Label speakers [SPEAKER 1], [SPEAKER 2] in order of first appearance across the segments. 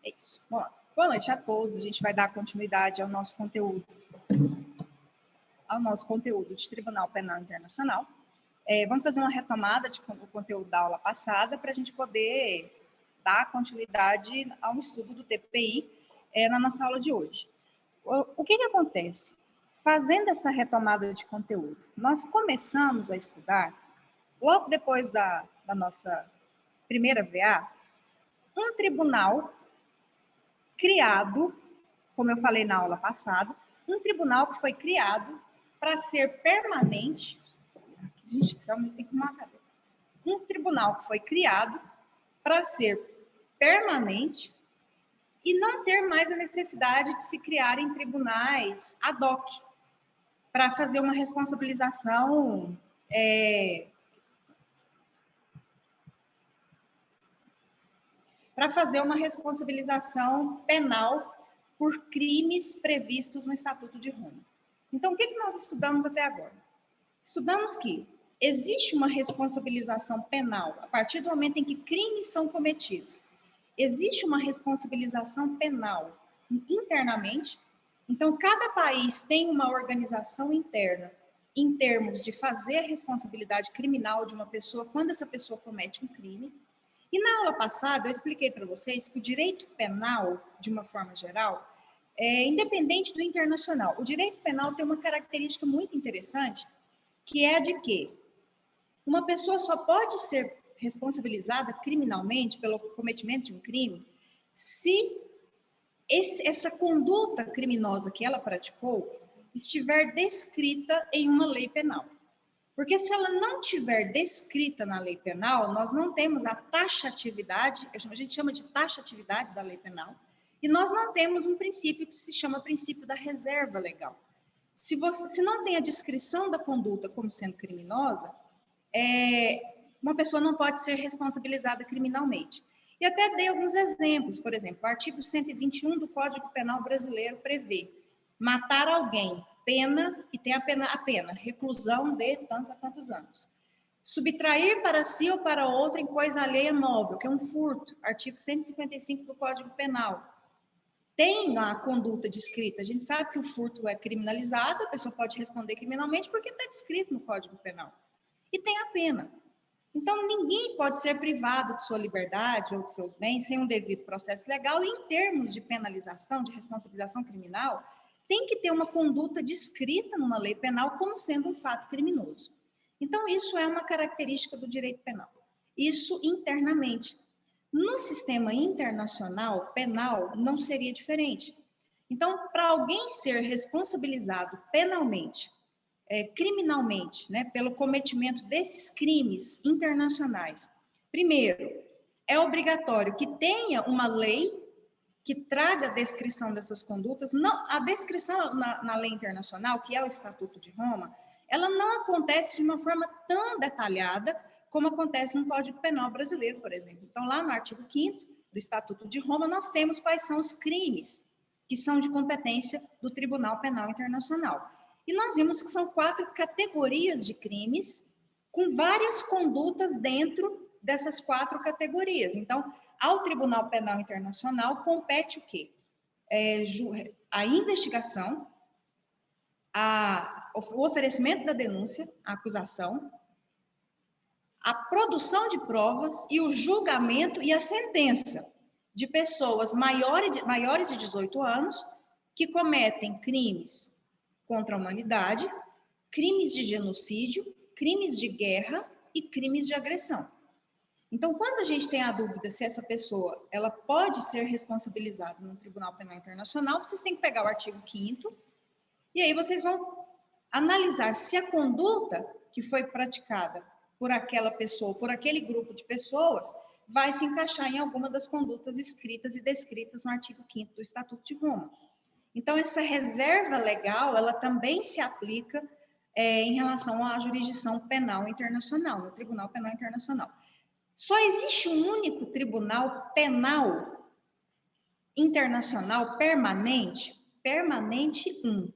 [SPEAKER 1] É isso. Bom, boa noite a todos. A gente vai dar continuidade ao nosso conteúdo de Tribunal Penal Internacional. Vamos fazer uma retomada do conteúdo da aula passada para a gente poder dar continuidade ao estudo do TPI na nossa aula de hoje. O que acontece? Fazendo essa retomada de conteúdo, nós começamos a estudar, logo depois da nossa primeira VA, um tribunal criado, como eu falei na aula passada, um tribunal que foi criado para ser permanente. Gente, realmente tem que arrumar a cadeira. Um tribunal que foi criado para ser permanente e não ter mais a necessidade de se criarem tribunais ad hoc para fazer uma responsabilização penal por crimes previstos no Estatuto de Roma. Então, o que nós estudamos até agora? Estudamos que existe uma responsabilização penal a partir do momento em que crimes são cometidos. Existe uma responsabilização penal internamente. Então, cada país tem uma organização interna em termos de fazer a responsabilidade criminal de uma pessoa quando essa pessoa comete um crime. E na aula passada, eu expliquei para vocês que o direito penal, de uma forma geral, é independente do internacional. O direito penal tem uma característica muito interessante, que é a de que uma pessoa só pode ser responsabilizada criminalmente pelo cometimento de um crime se essa conduta criminosa que ela praticou estiver descrita em uma lei penal. Porque se ela não tiver descrita na lei penal, nós não temos a taxatividade, a gente chama de taxatividade da lei penal, e nós não temos um princípio que se chama princípio da reserva legal. Se não tem a descrição da conduta como sendo criminosa, uma pessoa não pode ser responsabilizada criminalmente. E até dei alguns exemplos. Por exemplo, o artigo 121 do Código Penal brasileiro prevê matar alguém, pena, e tem a pena, reclusão de tantos a tantos anos. Subtrair para si ou para outro em coisa alheia móvel, que é um furto, artigo 155 do Código Penal. Tem a conduta descrita, a gente sabe que o furto é criminalizado, a pessoa pode responder criminalmente porque está descrito no Código Penal. E tem a pena. Então, ninguém pode ser privado de sua liberdade ou de seus bens sem um devido processo legal, e em termos de penalização, de responsabilização criminal, tem que ter uma conduta descrita numa lei penal como sendo um fato criminoso. Então, isso é uma característica do direito penal. Isso internamente. No sistema internacional penal, não seria diferente. Então, para alguém ser responsabilizado penalmente, criminalmente, né, pelo cometimento desses crimes internacionais, primeiro, é obrigatório que tenha uma lei que traga a descrição dessas condutas. Não, a descrição na lei internacional, que é o Estatuto de Roma, ela não acontece de uma forma tão detalhada como acontece no Código Penal brasileiro, por exemplo. Então, lá no artigo 5º do Estatuto de Roma, nós temos quais são os crimes que são de competência do Tribunal Penal Internacional. E nós vimos que são 4 categorias de crimes, com várias condutas dentro dessas 4 categorias. Então, ao Tribunal Penal Internacional compete o quê? A investigação, o oferecimento da denúncia, a acusação, a produção de provas e o julgamento e a sentença de pessoas maiores de 18 anos que cometem crimes contra a humanidade, crimes de genocídio, crimes de guerra e crimes de agressão. Então, quando a gente tem a dúvida se essa pessoa ela pode ser responsabilizada no Tribunal Penal Internacional, vocês têm que pegar o artigo 5º e aí vocês vão analisar se a conduta que foi praticada por aquela pessoa, por aquele grupo de pessoas, vai se encaixar em alguma das condutas escritas e descritas no artigo 5º do Estatuto de Roma. Então, essa reserva legal, ela também se aplica em relação à jurisdição penal internacional, no Tribunal Penal Internacional. Só existe um único tribunal penal internacional permanente 1.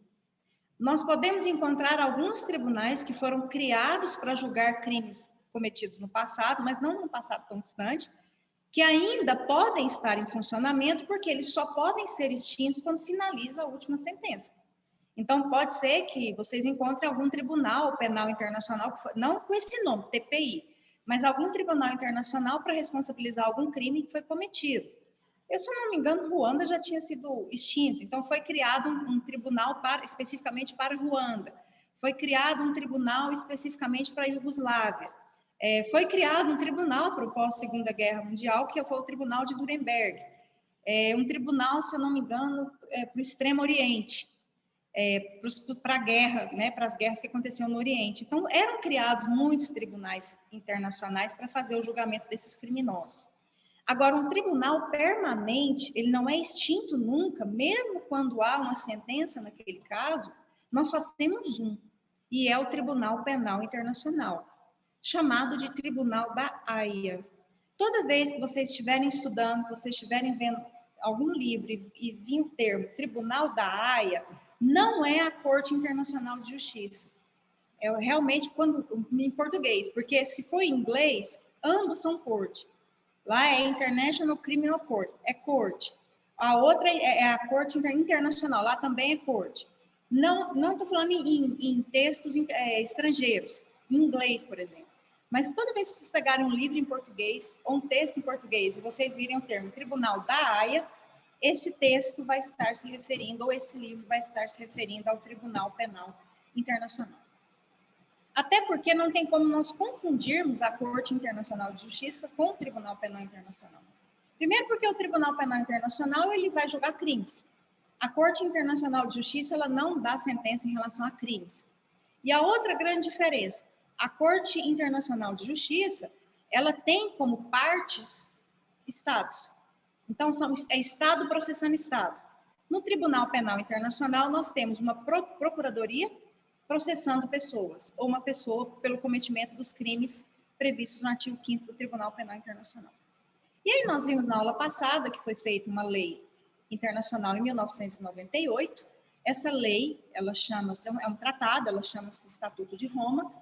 [SPEAKER 1] Nós podemos encontrar alguns tribunais que foram criados para julgar crimes cometidos no passado, mas não no passado tão distante, que ainda podem estar em funcionamento, porque eles só podem ser extintos quando finaliza a última sentença. Então, pode ser que vocês encontrem algum tribunal penal internacional, não com esse nome, TPI, mas algum tribunal internacional para responsabilizar algum crime que foi cometido. Eu, se não me engano, Ruanda já tinha sido extinto, então foi criado um tribunal especificamente para Ruanda. Foi criado um tribunal especificamente para a Iugoslávia. Foi criado um tribunal para o pós-Segunda Guerra Mundial, que foi o Tribunal de Nuremberg. Um tribunal, se eu não me engano, para o Extremo Oriente, para a guerra, né, para as guerras que aconteciam no Oriente. Então, eram criados muitos tribunais internacionais para fazer o julgamento desses criminosos. Agora, um tribunal permanente, ele não é extinto nunca, mesmo quando há uma sentença naquele caso, nós só temos um, e é o Tribunal Penal Internacional, chamado de Tribunal da Haia. Toda vez que vocês estiverem estudando, vocês estiverem vendo algum livro e vir o termo Tribunal da Haia, não é a Corte Internacional de Justiça. É realmente em português, porque se for em inglês, ambos são corte. Lá é International Criminal Court, é corte. A outra é a Corte Internacional, lá também é corte. Não estou falando em textos estrangeiros, em inglês, por exemplo. Mas toda vez que vocês pegarem um livro em português ou um texto em português e vocês virem o termo Tribunal da Haia, esse texto vai estar se referindo, ou esse livro vai estar se referindo ao Tribunal Penal Internacional. Até porque não tem como nós confundirmos a Corte Internacional de Justiça com o Tribunal Penal Internacional. Primeiro porque o Tribunal Penal Internacional ele vai julgar crimes. A Corte Internacional de Justiça ela não dá sentença em relação a crimes. E a outra grande diferença, a Corte Internacional de Justiça, ela tem como partes estados. Então, é Estado processando Estado. No Tribunal Penal Internacional, nós temos uma procuradoria processando pessoas, ou uma pessoa pelo cometimento dos crimes previstos no artigo 5º do Tribunal Penal Internacional. E aí nós vimos na aula passada que foi feita uma lei internacional em 1998. Essa lei, ela chama-se, é um tratado, ela chama-se Estatuto de Roma.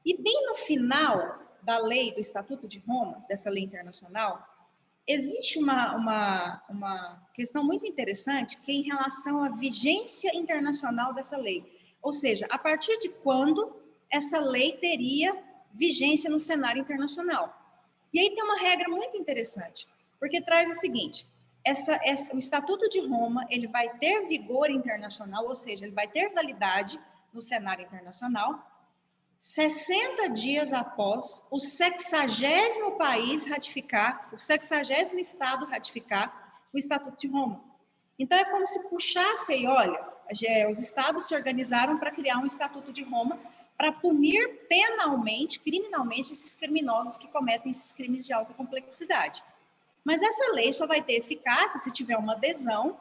[SPEAKER 1] E bem no final da lei do Estatuto de Roma, dessa lei internacional, existe uma questão muito interessante que é em relação à vigência internacional dessa lei. Ou seja, a partir de quando essa lei teria vigência no cenário internacional. E aí tem uma regra muito interessante, porque traz o seguinte, o Estatuto de Roma, ele vai ter vigor internacional, ou seja, ele vai ter validade no cenário internacional, 60 dias após o 60º país ratificar, o 60º estado ratificar o Estatuto de Roma. Então, é como se puxasse aí, olha, os estados se organizaram para criar um Estatuto de Roma para punir penalmente, criminalmente, esses criminosos que cometem esses crimes de alta complexidade. Mas essa lei só vai ter eficácia se tiver uma adesão,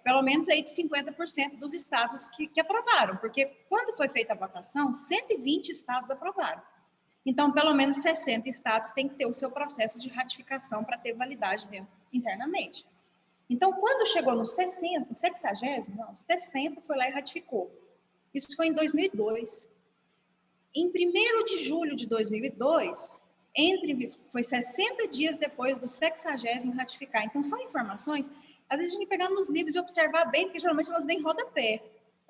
[SPEAKER 1] pelo menos aí de 50% dos estados que aprovaram, porque quando foi feita a votação, 120 estados aprovaram. Então, pelo menos 60 estados têm que ter o seu processo de ratificação para ter validade internamente. Então, quando chegou no 60 foi lá e ratificou. Isso foi em 2002. Em 1º de julho de 2002, foi 60 dias depois do 60º ratificar. Então, são informações, às vezes a gente tem que pegar nos livros e observar bem, porque geralmente elas vêm em rodapé.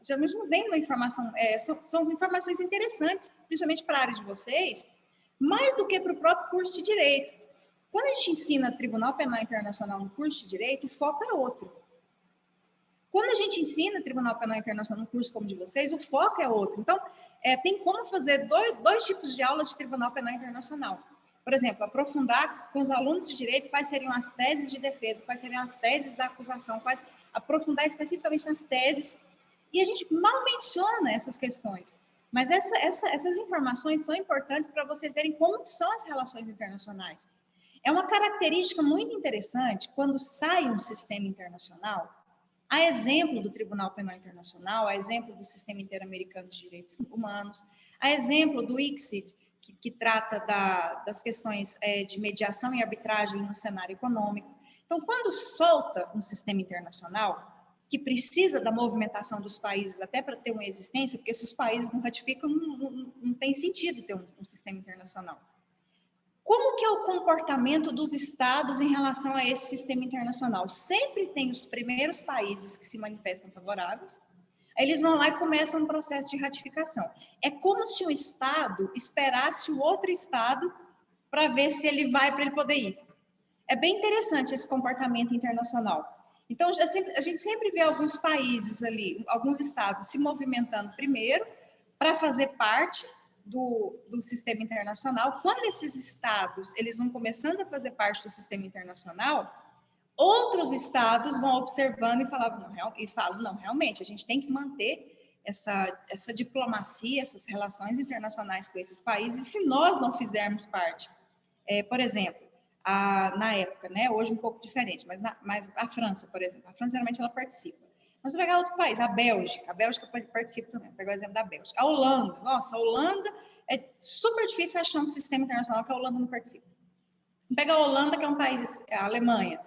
[SPEAKER 1] Geralmente não vem uma informação, são informações interessantes, principalmente para a área de vocês, mais do que para o próprio curso de Direito. Quando a gente ensina Tribunal Penal Internacional no curso de Direito, o foco é outro. Quando a gente ensina Tribunal Penal Internacional no curso como de vocês, o foco é outro. Então, tem como fazer dois tipos de aula de Tribunal Penal Internacional. Por exemplo, aprofundar com os alunos de Direito quais seriam as teses de defesa, quais seriam as teses da acusação, aprofundar especificamente nas teses. E a gente mal menciona essas questões. Mas essas informações são importantes para vocês verem como são as relações internacionais. É uma característica muito interessante quando sai um sistema internacional, a exemplo do Tribunal Penal Internacional, a exemplo do Sistema Interamericano de Direitos Humanos, a exemplo do ICSID, que trata das questões de mediação e arbitragem no cenário econômico. Então, quando solta um sistema internacional, que precisa da movimentação dos países até para ter uma existência, porque se os países não ratificam, não tem sentido ter um sistema internacional. Como que é o comportamento dos estados em relação a esse sistema internacional? Sempre tem os primeiros países que se manifestam favoráveis, aí eles vão lá e começam um processo de ratificação. É como se um estado esperasse o outro estado para ver se ele vai para ele poder ir. É bem interessante esse comportamento internacional. Então, a gente sempre vê alguns países ali, alguns estados se movimentando primeiro para fazer parte do sistema internacional. Quando esses estados eles vão começando a fazer parte do sistema internacional, outros estados vão observando e falam, não, realmente, a gente tem que manter essa diplomacia, essas relações internacionais com esses países, se nós não fizermos parte. Por exemplo, na época, né, hoje um pouco diferente, mas a França, por exemplo, a França geralmente ela participa. Mas vou pegar outro país, a Bélgica participa também, vou pegar o exemplo da Bélgica. A Holanda, nossa, a Holanda é super difícil achar um sistema internacional que a Holanda não participa. Vou pegar a Holanda, que é um país, a Alemanha,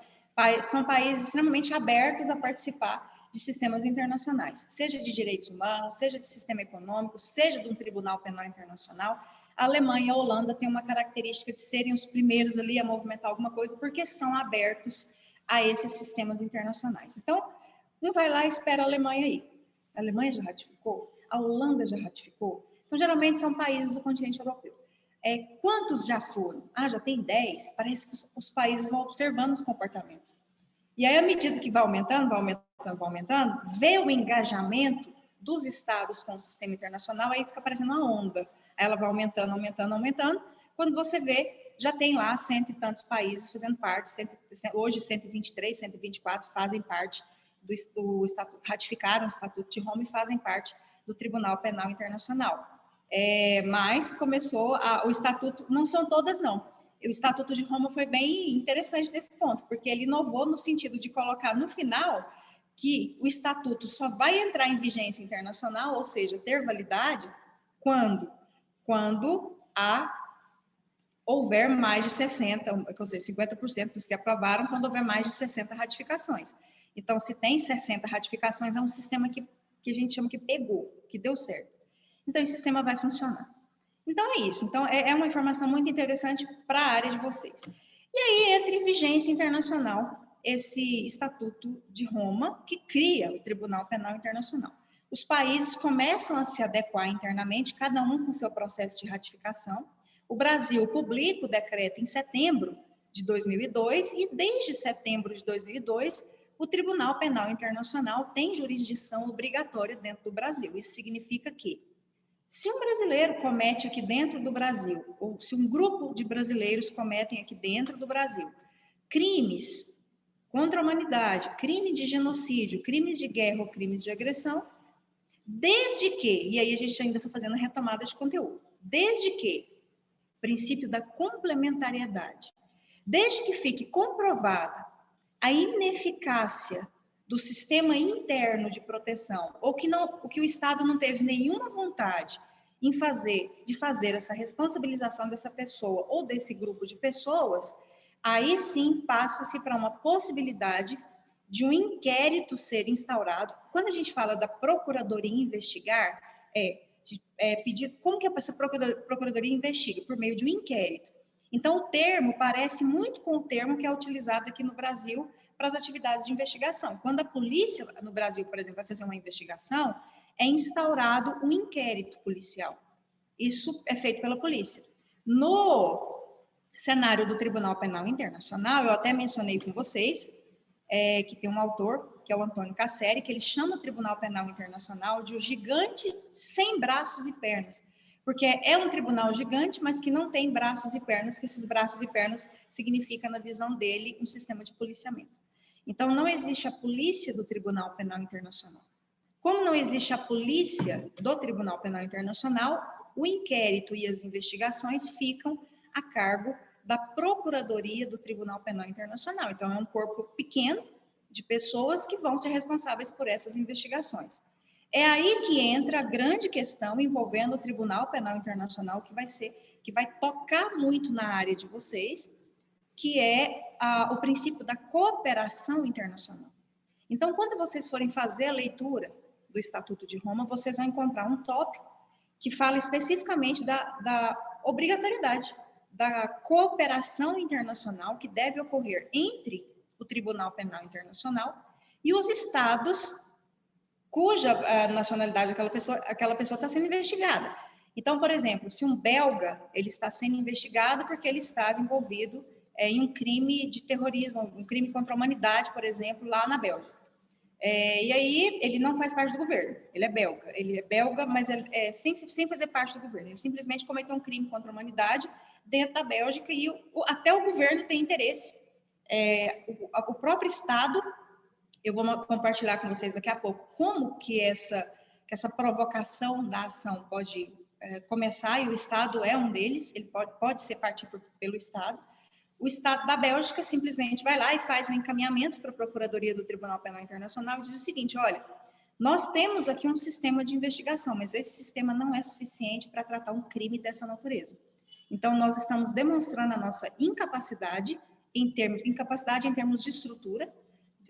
[SPEAKER 1] são países extremamente abertos a participar de sistemas internacionais, seja de direitos humanos, seja de sistema econômico, seja de um tribunal penal internacional. A Alemanha e a Holanda têm uma característica de serem os primeiros ali a movimentar alguma coisa, porque são abertos a esses sistemas internacionais. Então, um vai lá e espera a Alemanha aí. A Alemanha já ratificou? A Holanda já ratificou? Então, geralmente são países do continente europeu. Quantos já foram? Já tem 10? Parece que os países vão observando os comportamentos. E aí, à medida que vai aumentando, vê o engajamento dos estados com o sistema internacional, aí fica parecendo uma onda. Aí ela vai aumentando. Quando você vê, já tem lá cento e tantos países fazendo parte, hoje 123, 124 fazem parte do estatuto, ratificaram o Estatuto de Roma e fazem parte do Tribunal Penal Internacional. Mas começou o Estatuto, não são todas não, o Estatuto de Roma foi bem interessante nesse ponto, porque ele inovou no sentido de colocar no final que o Estatuto só vai entrar em vigência internacional, ou seja, ter validade, quando houver mais de 60, ou seja, 50% dos que aprovaram, quando houver mais de 60 ratificações. Então, se tem 60 ratificações, é um sistema que a gente chama que pegou, que deu certo. Então, esse sistema vai funcionar. Então, é isso. Então, é uma informação muito interessante para a área de vocês. E aí entra em vigência internacional esse Estatuto de Roma, que cria o Tribunal Penal Internacional. Os países começam a se adequar internamente, cada um com seu processo de ratificação. O Brasil publica o decreto em setembro de 2002 e desde setembro de 2002 o Tribunal Penal Internacional tem jurisdição obrigatória dentro do Brasil. Isso significa que, se um brasileiro comete aqui dentro do Brasil, ou se um grupo de brasileiros cometem aqui dentro do Brasil crimes contra a humanidade, crime de genocídio, crimes de guerra ou crimes de agressão, desde que, e aí a gente ainda está fazendo retomada de conteúdo, desde que, princípio da complementariedade, desde que fique comprovada a ineficácia do sistema interno de proteção, ou que o Estado não teve nenhuma vontade de fazer essa responsabilização dessa pessoa ou desse grupo de pessoas, aí sim passa-se para uma possibilidade de um inquérito ser instaurado. Quando a gente fala da procuradoria investigar, pedir como que essa procuradoria investiga? Por meio de um inquérito. Então, o termo parece muito com o termo que é utilizado aqui no Brasil para as atividades de investigação. Quando a polícia no Brasil, por exemplo, vai fazer uma investigação, é instaurado um inquérito policial. Isso é feito pela polícia. No cenário do Tribunal Penal Internacional, eu até mencionei com vocês que tem um autor, que é o Antônio Casseri, que ele chama o Tribunal Penal Internacional de o gigante sem braços e pernas, porque é um tribunal gigante, mas que não tem braços e pernas, que esses braços e pernas significa, na visão dele, um sistema de policiamento. Então, não existe a polícia do Tribunal Penal Internacional. Como não existe a polícia do Tribunal Penal Internacional, o inquérito e as investigações ficam a cargo da Procuradoria do Tribunal Penal Internacional. Então, é um corpo pequeno de pessoas que vão ser responsáveis por essas investigações. É aí que entra a grande questão envolvendo o Tribunal Penal Internacional, que vai tocar muito na área de vocês, que é o princípio da cooperação internacional. Então, quando vocês forem fazer a leitura do Estatuto de Roma, vocês vão encontrar um tópico que fala especificamente da obrigatoriedade da cooperação internacional que deve ocorrer entre o Tribunal Penal Internacional e os estados cuja nacionalidade aquela pessoa está sendo investigada. Então, por exemplo, se um belga ele está sendo investigado porque ele estava envolvido em um crime de terrorismo, um crime contra a humanidade, por exemplo, lá na Bélgica. E aí ele não faz parte do governo, ele é belga, mas sem fazer parte do governo, ele simplesmente cometeu um crime contra a humanidade dentro da Bélgica e até o governo tem interesse. O próprio Estado, eu vou compartilhar com vocês daqui a pouco como que essa provocação da ação pode começar, e o Estado é um deles, ele pode ser partido pelo Estado. O Estado da Bélgica simplesmente vai lá e faz um encaminhamento para a Procuradoria do Tribunal Penal Internacional e diz o seguinte: olha, nós temos aqui um sistema de investigação, mas esse sistema não é suficiente para tratar um crime dessa natureza. Então, nós estamos demonstrando a nossa incapacidade em termos de estrutura.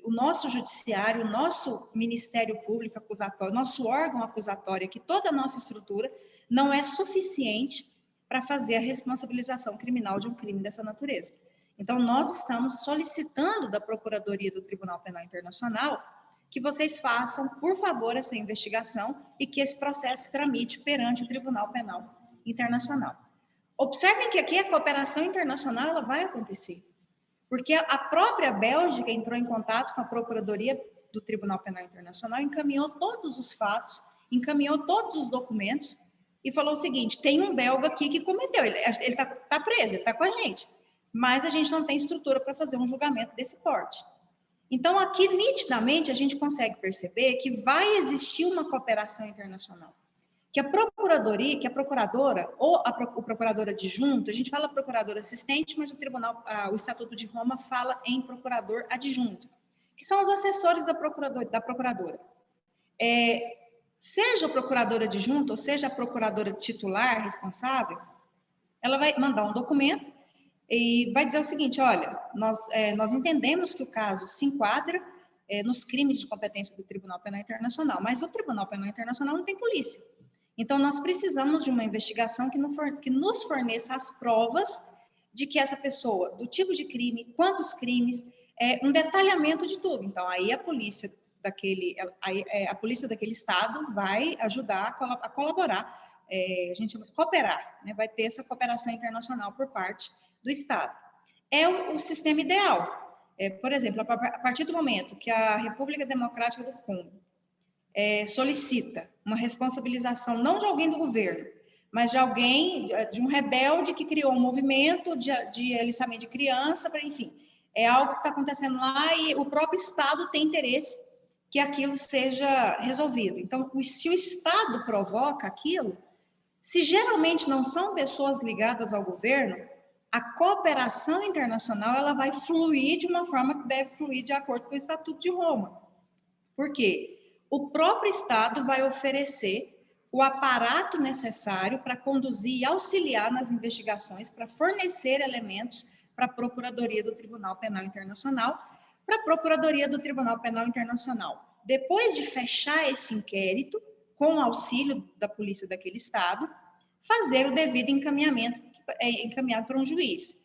[SPEAKER 1] O nosso judiciário, o nosso Ministério Público acusatório, nosso órgão acusatório, que toda a nossa estrutura não é suficiente para fazer a responsabilização criminal de um crime dessa natureza. Então, nós estamos solicitando da Procuradoria do Tribunal Penal Internacional que vocês façam, por favor, essa investigação e que esse processo tramite perante o Tribunal Penal Internacional. Observem que aqui a cooperação internacional ela vai acontecer, porque a própria Bélgica entrou em contato com a Procuradoria do Tribunal Penal Internacional, encaminhou todos os fatos, encaminhou todos os documentos, e falou o seguinte: tem um belga aqui que cometeu, ele está preso, ele está com a gente, mas a gente não tem estrutura para fazer um julgamento desse porte. Então, aqui, nitidamente, a gente consegue perceber que vai existir uma cooperação internacional. Que a procuradoria, que a procuradora, ou o procurador adjunto, a gente fala procurador assistente, mas o Estatuto de Roma fala em procurador adjunto, que são os assessores da procuradora. Seja a procuradora adjunta, ou seja a procuradora titular responsável, ela vai mandar um documento e vai dizer o seguinte: olha, nós entendemos que o caso se enquadra nos crimes de competência do Tribunal Penal Internacional, mas o Tribunal Penal Internacional não tem polícia. Então, nós precisamos de uma investigação que nos forneça as provas de que essa pessoa, do tipo de crime, quantos crimes, um detalhamento de tudo. Então, aí a polícia daquele estado vai ajudar a colaborar, a gente chama de cooperar, né? Vai ter essa cooperação internacional por parte do Estado. É o sistema ideal. Por exemplo, a partir do momento que a República Democrática do Congo solicita uma responsabilização não de alguém do governo, mas de alguém, de um rebelde que criou um movimento de aliciamento de criança, enfim, é algo que está acontecendo lá e o próprio Estado tem interesse que aquilo seja resolvido. Então, se o Estado provoca aquilo, se geralmente não são pessoas ligadas ao governo, a cooperação internacional ela vai fluir de uma forma que deve fluir de acordo com o Estatuto de Roma. Por quê? O próprio Estado vai oferecer o aparato necessário para conduzir e auxiliar nas investigações, para fornecer elementos para a Procuradoria do Tribunal Penal Internacional, para a Procuradoria do Tribunal Penal Internacional, depois de fechar esse inquérito, com o auxílio da polícia daquele estado, fazer o devido encaminhamento, encaminhado para um juiz.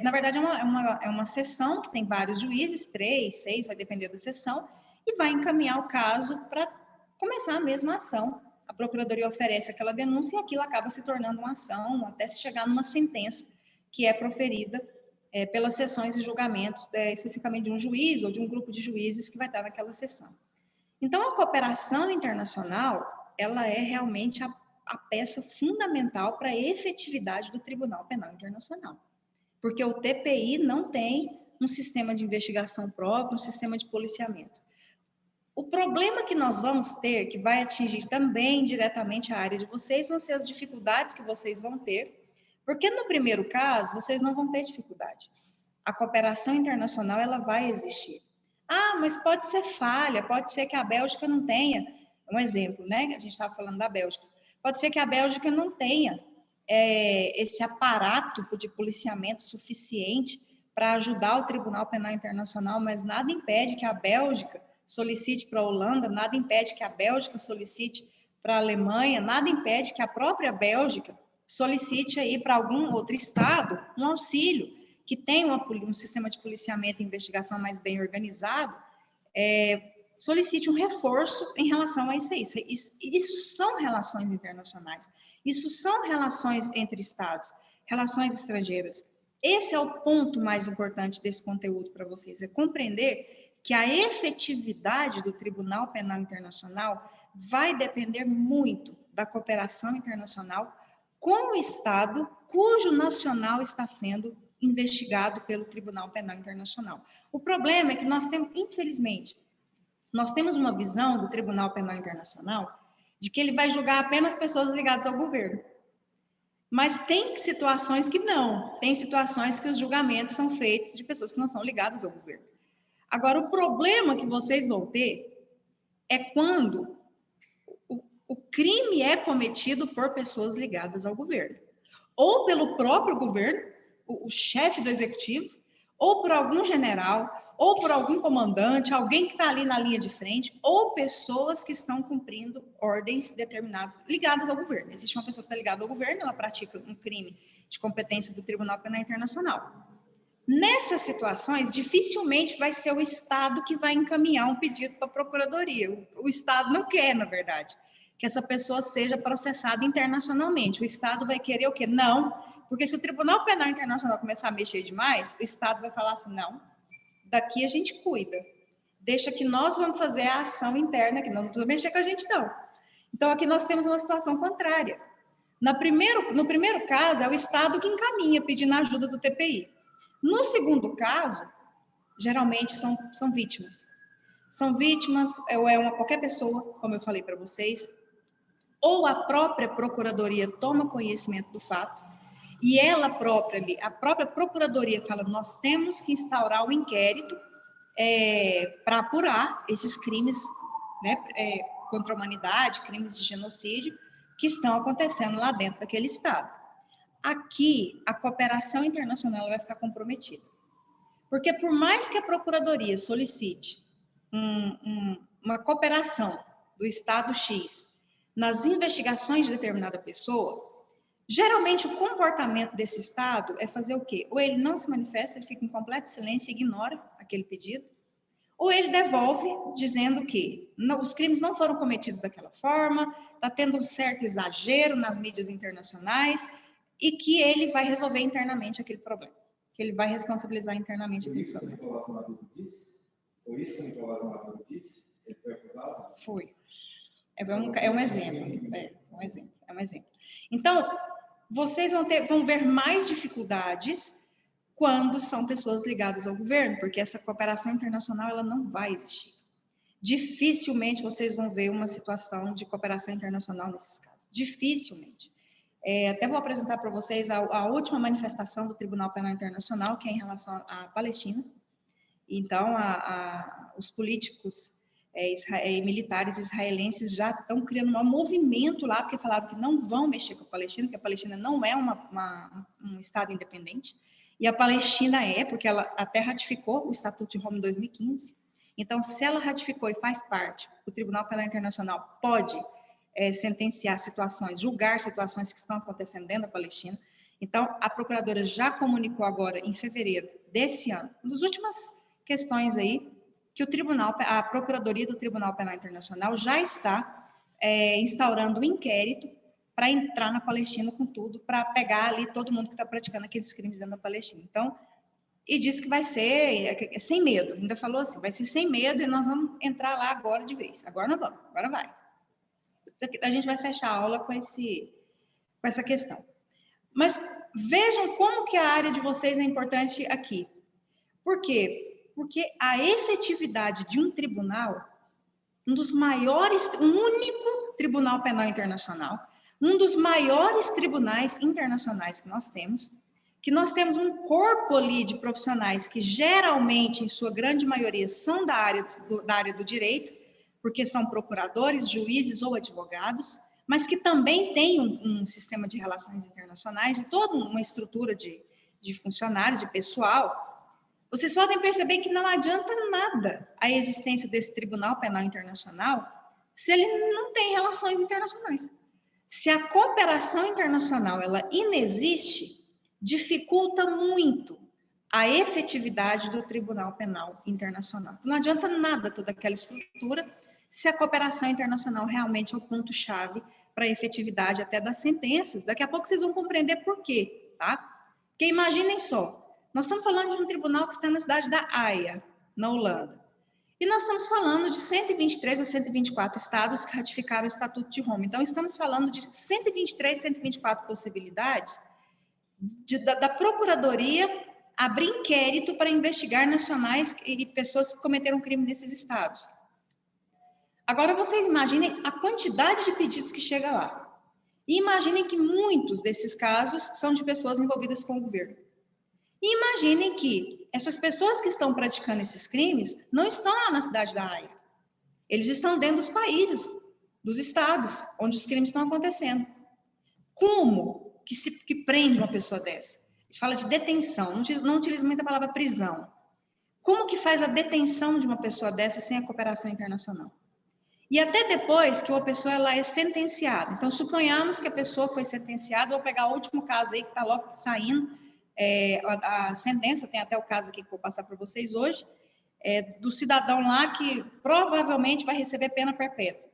[SPEAKER 1] Na verdade, é uma sessão que tem vários juízes, 3, 6, vai depender da sessão, e vai encaminhar o caso para começar a mesma ação. A Procuradoria oferece aquela denúncia e aquilo acaba se tornando uma ação, até se chegar numa sentença que é proferida pelas sessões de julgamento, especificamente de um juiz ou de um grupo de juízes que vai estar naquela sessão. Então, a cooperação internacional, ela é realmente a peça fundamental para a efetividade do Tribunal Penal Internacional. Porque o TPI não tem um sistema de investigação próprio, um sistema de policiamento. O problema que nós vamos ter, que vai atingir também diretamente a área de vocês, vão ser as dificuldades que vocês vão ter, porque no primeiro caso, vocês não vão ter dificuldade. A cooperação internacional, ela vai existir. Ah, mas pode ser falha, pode ser que a Bélgica não tenha, um exemplo, né? A gente estava falando da Bélgica. Pode ser que a Bélgica não tenha esse aparato de policiamento suficiente para ajudar o Tribunal Penal Internacional, mas nada impede que a Bélgica solicite para a Holanda, nada impede que a Bélgica solicite para a Alemanha, nada impede que a própria Bélgica solicite aí para algum outro estado um auxílio, que tenha um sistema de policiamento e investigação mais bem organizado, solicite um reforço em relação a isso aí. Isso são relações internacionais, isso são relações entre estados, relações estrangeiras. Esse é o ponto mais importante desse conteúdo para vocês, é compreender que a efetividade do Tribunal Penal Internacional vai depender muito da cooperação internacional com o Estado cujo nacional está sendo investigado pelo Tribunal Penal Internacional. O problema é que nós temos, infelizmente, nós temos uma visão do Tribunal Penal Internacional de que ele vai julgar apenas pessoas ligadas ao governo. Mas tem situações que não. Tem situações que os julgamentos são feitos de pessoas que não são ligadas ao governo. Agora, o problema que vocês vão ter é quando o crime é cometido por pessoas ligadas ao governo. Ou pelo próprio governo, o chefe do executivo, ou por algum general, ou por algum comandante, alguém que está ali na linha de frente, ou pessoas que estão cumprindo ordens determinadas ligadas ao governo. Existe uma pessoa que está ligada ao governo, ela pratica um crime de competência do Tribunal Penal Internacional. Nessas situações, dificilmente vai ser o Estado que vai encaminhar um pedido para a Procuradoria. O Estado não quer, na verdade, que essa pessoa seja processada internacionalmente. O Estado vai querer o quê? Não, porque se o Tribunal Penal Internacional começar a mexer demais, o Estado vai falar assim, não, daqui a gente cuida. Deixa que nós vamos fazer a ação interna, que não precisa mexer com a gente, não. Então, aqui nós temos uma situação contrária. No primeiro caso, é o Estado que encaminha, pedindo ajuda do TPI. No segundo caso, geralmente são vítimas. São vítimas, ou qualquer pessoa, como eu falei para vocês, ou a própria Procuradoria toma conhecimento do fato, e a própria Procuradoria fala, nós temos que instaurar um inquérito para apurar esses crimes, né, contra a humanidade, crimes de genocídio, que estão acontecendo lá dentro daquele Estado. Aqui, a cooperação internacional vai ficar comprometida. Porque por mais que a Procuradoria solicite uma cooperação do Estado X nas investigações de determinada pessoa, geralmente o comportamento desse Estado é fazer o quê? Ou ele não se manifesta, ele fica em completo silêncio e ignora aquele pedido, ou ele devolve dizendo que os crimes não foram cometidos daquela forma, está tendo um certo exagero nas mídias internacionais e que ele vai resolver internamente aquele problema, que ele vai responsabilizar internamente aquele problema.
[SPEAKER 2] Foi isso que o Nicolás Maduro disse? Ele foi acusado?
[SPEAKER 1] Foi. É um exemplo. Então, vocês vão ver mais dificuldades quando são pessoas ligadas ao governo, porque essa cooperação internacional ela não vai existir. Dificilmente vocês vão ver uma situação de cooperação internacional nesses casos. Dificilmente. Até vou apresentar para vocês a última manifestação do Tribunal Penal Internacional, que é em relação à Palestina. Então, os políticos militares israelenses já estão criando um movimento lá, porque falaram que não vão mexer com a Palestina, que a Palestina não é um Estado independente, e a Palestina porque ela até ratificou o Estatuto de Roma em 2015. Então, se ela ratificou e faz parte, o Tribunal Penal Internacional pode sentenciar situações, julgar situações que estão acontecendo dentro da Palestina. Então, a procuradora já comunicou agora, em fevereiro desse ano, nas últimas questões aí, que a Procuradoria do Tribunal Penal Internacional já está instaurando um inquérito para entrar na Palestina com tudo, para pegar ali todo mundo que está praticando aqueles crimes dentro da Palestina. Então, e disse que vai ser sem medo, ainda falou assim, vai ser sem medo e nós vamos entrar lá agora de vez. Agora não vamos, agora vai. A gente vai fechar a aula com essa questão. Mas vejam como que a área de vocês é importante aqui. Por quê? Porque a efetividade de um tribunal, um único tribunal penal internacional, um dos maiores tribunais internacionais que nós temos um corpo ali de profissionais que geralmente, em sua grande maioria, são da área do direito, porque são procuradores, juízes ou advogados, mas que também têm um sistema de relações internacionais e toda uma estrutura de funcionários, de pessoal. Vocês podem perceber que não adianta nada a existência desse Tribunal Penal Internacional se ele não tem relações internacionais. Se a cooperação internacional ela inexiste, dificulta muito a efetividade do Tribunal Penal Internacional. Não adianta nada toda aquela estrutura se a cooperação internacional realmente é o ponto-chave para a efetividade até das sentenças. Daqui a pouco vocês vão compreender por quê, tá? Porque imaginem só, nós estamos falando de um tribunal que está na cidade da Haia, na Holanda. E nós estamos falando de 123 ou 124 estados que ratificaram o Estatuto de Roma. Então, estamos falando de 123, 124 possibilidades da Procuradoria abrir inquérito para investigar nacionais e pessoas que cometeram crime nesses estados. Agora, vocês imaginem a quantidade de pedidos que chega lá. E imaginem que muitos desses casos são de pessoas envolvidas com o governo. E imaginem que essas pessoas que estão praticando esses crimes não estão lá na cidade da Haia. Eles estão dentro dos países, dos estados, onde os crimes estão acontecendo. Como que prende uma pessoa dessa? A gente fala de detenção, não utiliza muito a palavra prisão. Como que faz a detenção de uma pessoa dessa sem a cooperação internacional? E até depois que uma pessoa ela é sentenciada. Então, suponhamos que a pessoa foi sentenciada, vou pegar o último caso aí que está logo saindo, a sentença, tem até o caso aqui que eu vou passar para vocês hoje, do cidadão lá que provavelmente vai receber pena perpétua.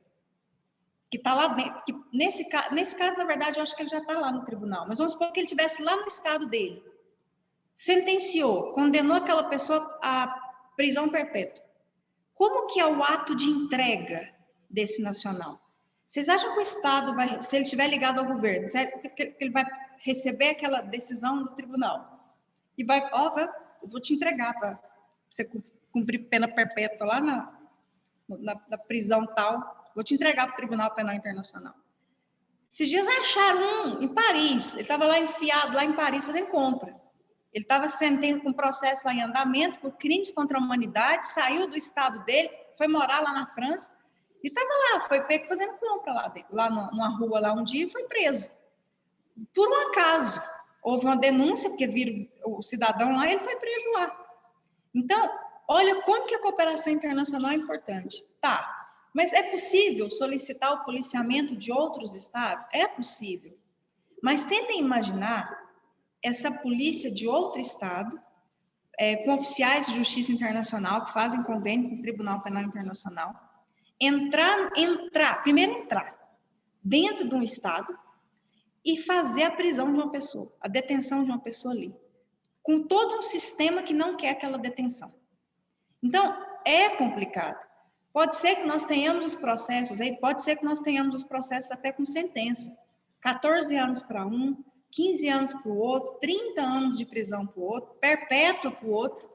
[SPEAKER 1] Que está lá dentro. Que nesse caso, na verdade, eu acho que ele já está lá no tribunal, mas vamos supor que ele estivesse lá no estado dele. Sentenciou, condenou aquela pessoa à prisão perpétua. Como que é o ato de entrega desse nacional? Vocês acham que o Estado vai, se ele estiver ligado ao governo, ele vai receber aquela decisão do tribunal e vai, eu vou te entregar para você cumprir pena perpétua lá na prisão tal, vou te entregar para o Tribunal Penal Internacional. Esses dias acharam um em Paris, ele estava lá enfiado, lá em Paris, fazendo compra. Ele estava sentindo com um processo lá em andamento por crimes contra a humanidade, saiu do estado dele, foi morar lá na França e estava lá, foi pego fazendo compra lá numa rua lá um dia e foi preso. Por um acaso, houve uma denúncia, porque viram o cidadão lá e ele foi preso lá. Então, olha como que a cooperação internacional é importante. Tá, mas é possível solicitar o policiamento de outros estados? É possível. Mas tentem imaginar essa polícia de outro estado, com oficiais de justiça internacional que fazem convênio com o Tribunal Penal Internacional, primeiro entrar dentro de um estado e fazer a prisão de uma pessoa, a detenção de uma pessoa ali, com todo um sistema que não quer aquela detenção. Então, é complicado. Pode ser que nós tenhamos os processos aí, pode ser que nós tenhamos os processos até com sentença. 14 anos para um, 15 anos para o outro, 30 anos de prisão para o outro, perpétua para o outro.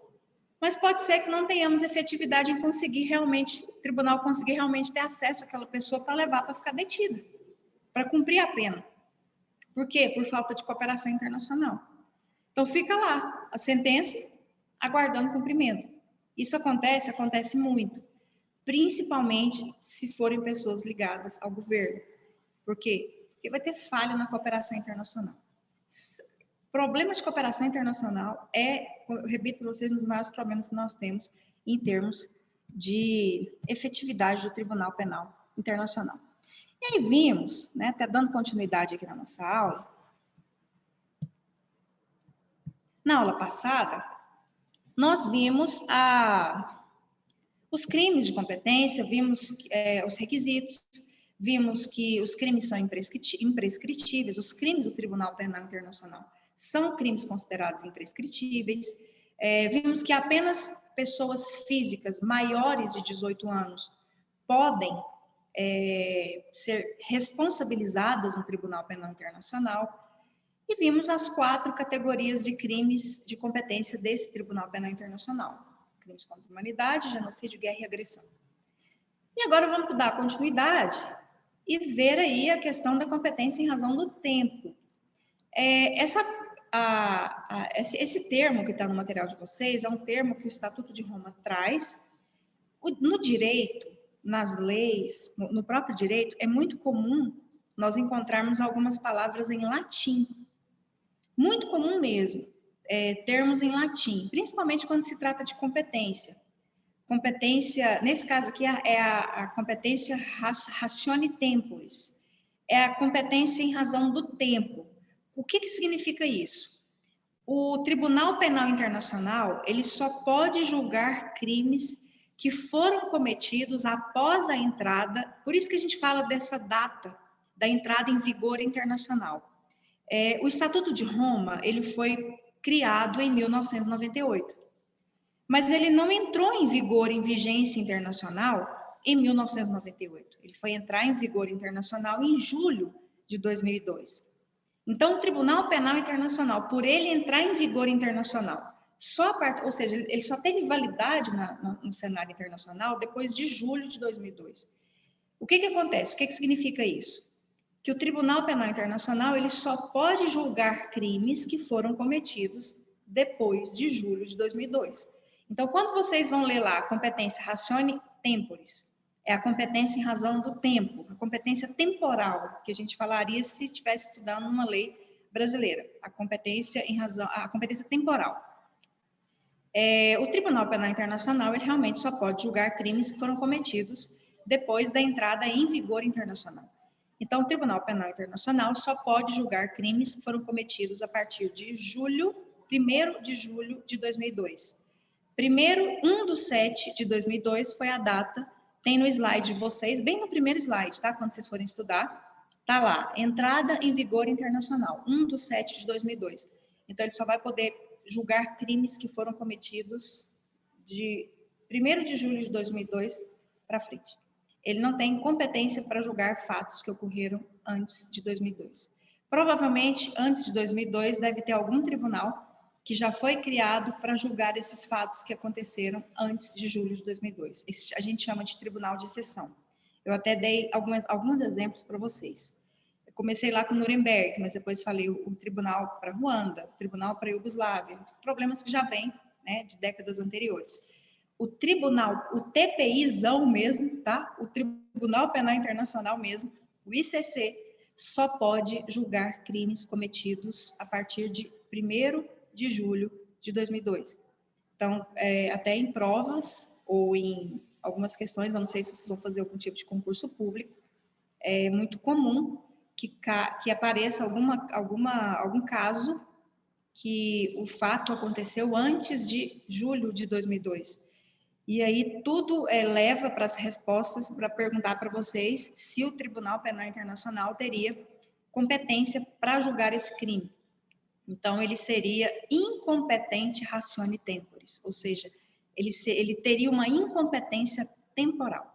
[SPEAKER 1] Mas pode ser que não tenhamos efetividade em conseguir realmente, o tribunal conseguir realmente ter acesso àquela pessoa para levar para ficar detida, para cumprir a pena. Por quê? Por falta de cooperação internacional. Então, fica lá a sentença, aguardando cumprimento. Isso acontece muito, principalmente se forem pessoas ligadas ao governo. Por quê? Porque vai ter falha na cooperação internacional. Problema de cooperação internacional eu repito para vocês, um dos maiores problemas que nós temos em termos de efetividade do Tribunal Penal Internacional. E aí vimos, né, até dando continuidade aqui na nossa aula, na aula passada, nós vimos os crimes de competência, vimos os requisitos, vimos que os crimes são imprescritíveis, os crimes do Tribunal Penal Internacional são crimes considerados imprescritíveis, vimos que apenas pessoas físicas maiores de 18 anos podem ser responsabilizadas no Tribunal Penal Internacional, e vimos as 4 categorias de crimes de competência desse Tribunal Penal Internacional: crimes contra a humanidade, genocídio, guerra e agressão. E agora vamos dar continuidade e ver aí a questão da competência em razão do tempo. Esse termo que está no material de vocês é um termo que o Estatuto de Roma traz. No direito, nas leis, no próprio direito, é muito comum nós encontrarmos algumas palavras em latim. Muito comum mesmo, termos em latim, principalmente quando se trata de competência. Competência, nesse caso aqui, é a competência ratione temporis. é a competência em razão do tempo. O que significa isso? O Tribunal Penal Internacional, ele só pode julgar crimes que foram cometidos após a entrada, por isso que a gente fala dessa data da entrada em vigor internacional. O Estatuto de Roma, ele foi criado em 1998, mas ele não entrou em vigor, em vigência internacional, em 1998. Ele foi entrar em vigor internacional em julho de 2002. Então, o Tribunal Penal Internacional, por ele entrar em vigor internacional, ou seja, ele só teve validade no cenário internacional depois de julho de 2002. O que acontece? O que significa isso? Que o Tribunal Penal Internacional, ele só pode julgar crimes que foram cometidos depois de julho de 2002. Então, quando vocês vão ler lá a competência ratione temporis, é a competência em razão do tempo, a competência temporal, que a gente falaria se estivesse estudando uma lei brasileira, a competência temporal. O Tribunal Penal Internacional, ele realmente só pode julgar crimes que foram cometidos depois da entrada em vigor internacional. Então, o Tribunal Penal Internacional só pode julgar crimes que foram cometidos a partir de 1º de julho de 2002. 1/7 de 2002 foi a data, tem no slide de vocês, bem no primeiro slide, tá? Quando vocês forem estudar, tá lá, entrada em vigor internacional, 1/7 de 2002. Então, ele só vai poder julgar crimes que foram cometidos de 1º de julho de 2002 para frente. Ele não tem competência para julgar fatos que ocorreram antes de 2002. Provavelmente, antes de 2002, deve ter algum tribunal que já foi criado para julgar esses fatos que aconteceram antes de julho de 2002. A gente chama de tribunal de exceção. Eu até dei alguns exemplos para vocês. Eu comecei lá com Nuremberg, mas depois falei o tribunal para Ruanda, o tribunal para Iugoslávia, problemas que já vêm, né, de décadas anteriores. O tribunal, o TPIzão mesmo, tá? O Tribunal Penal Internacional mesmo, o ICC, só pode julgar crimes cometidos a partir de 1º de julho de 2002. Então, até em provas ou em algumas questões, eu não sei se vocês vão fazer algum tipo de concurso público, é muito comum que apareça algum caso que o fato aconteceu antes de julho de 2002. E aí tudo leva para as respostas para perguntar para vocês se o Tribunal Penal Internacional teria competência para julgar esse crime. Então, ele seria incompetente ratione temporis, ou seja, ele teria uma incompetência temporal.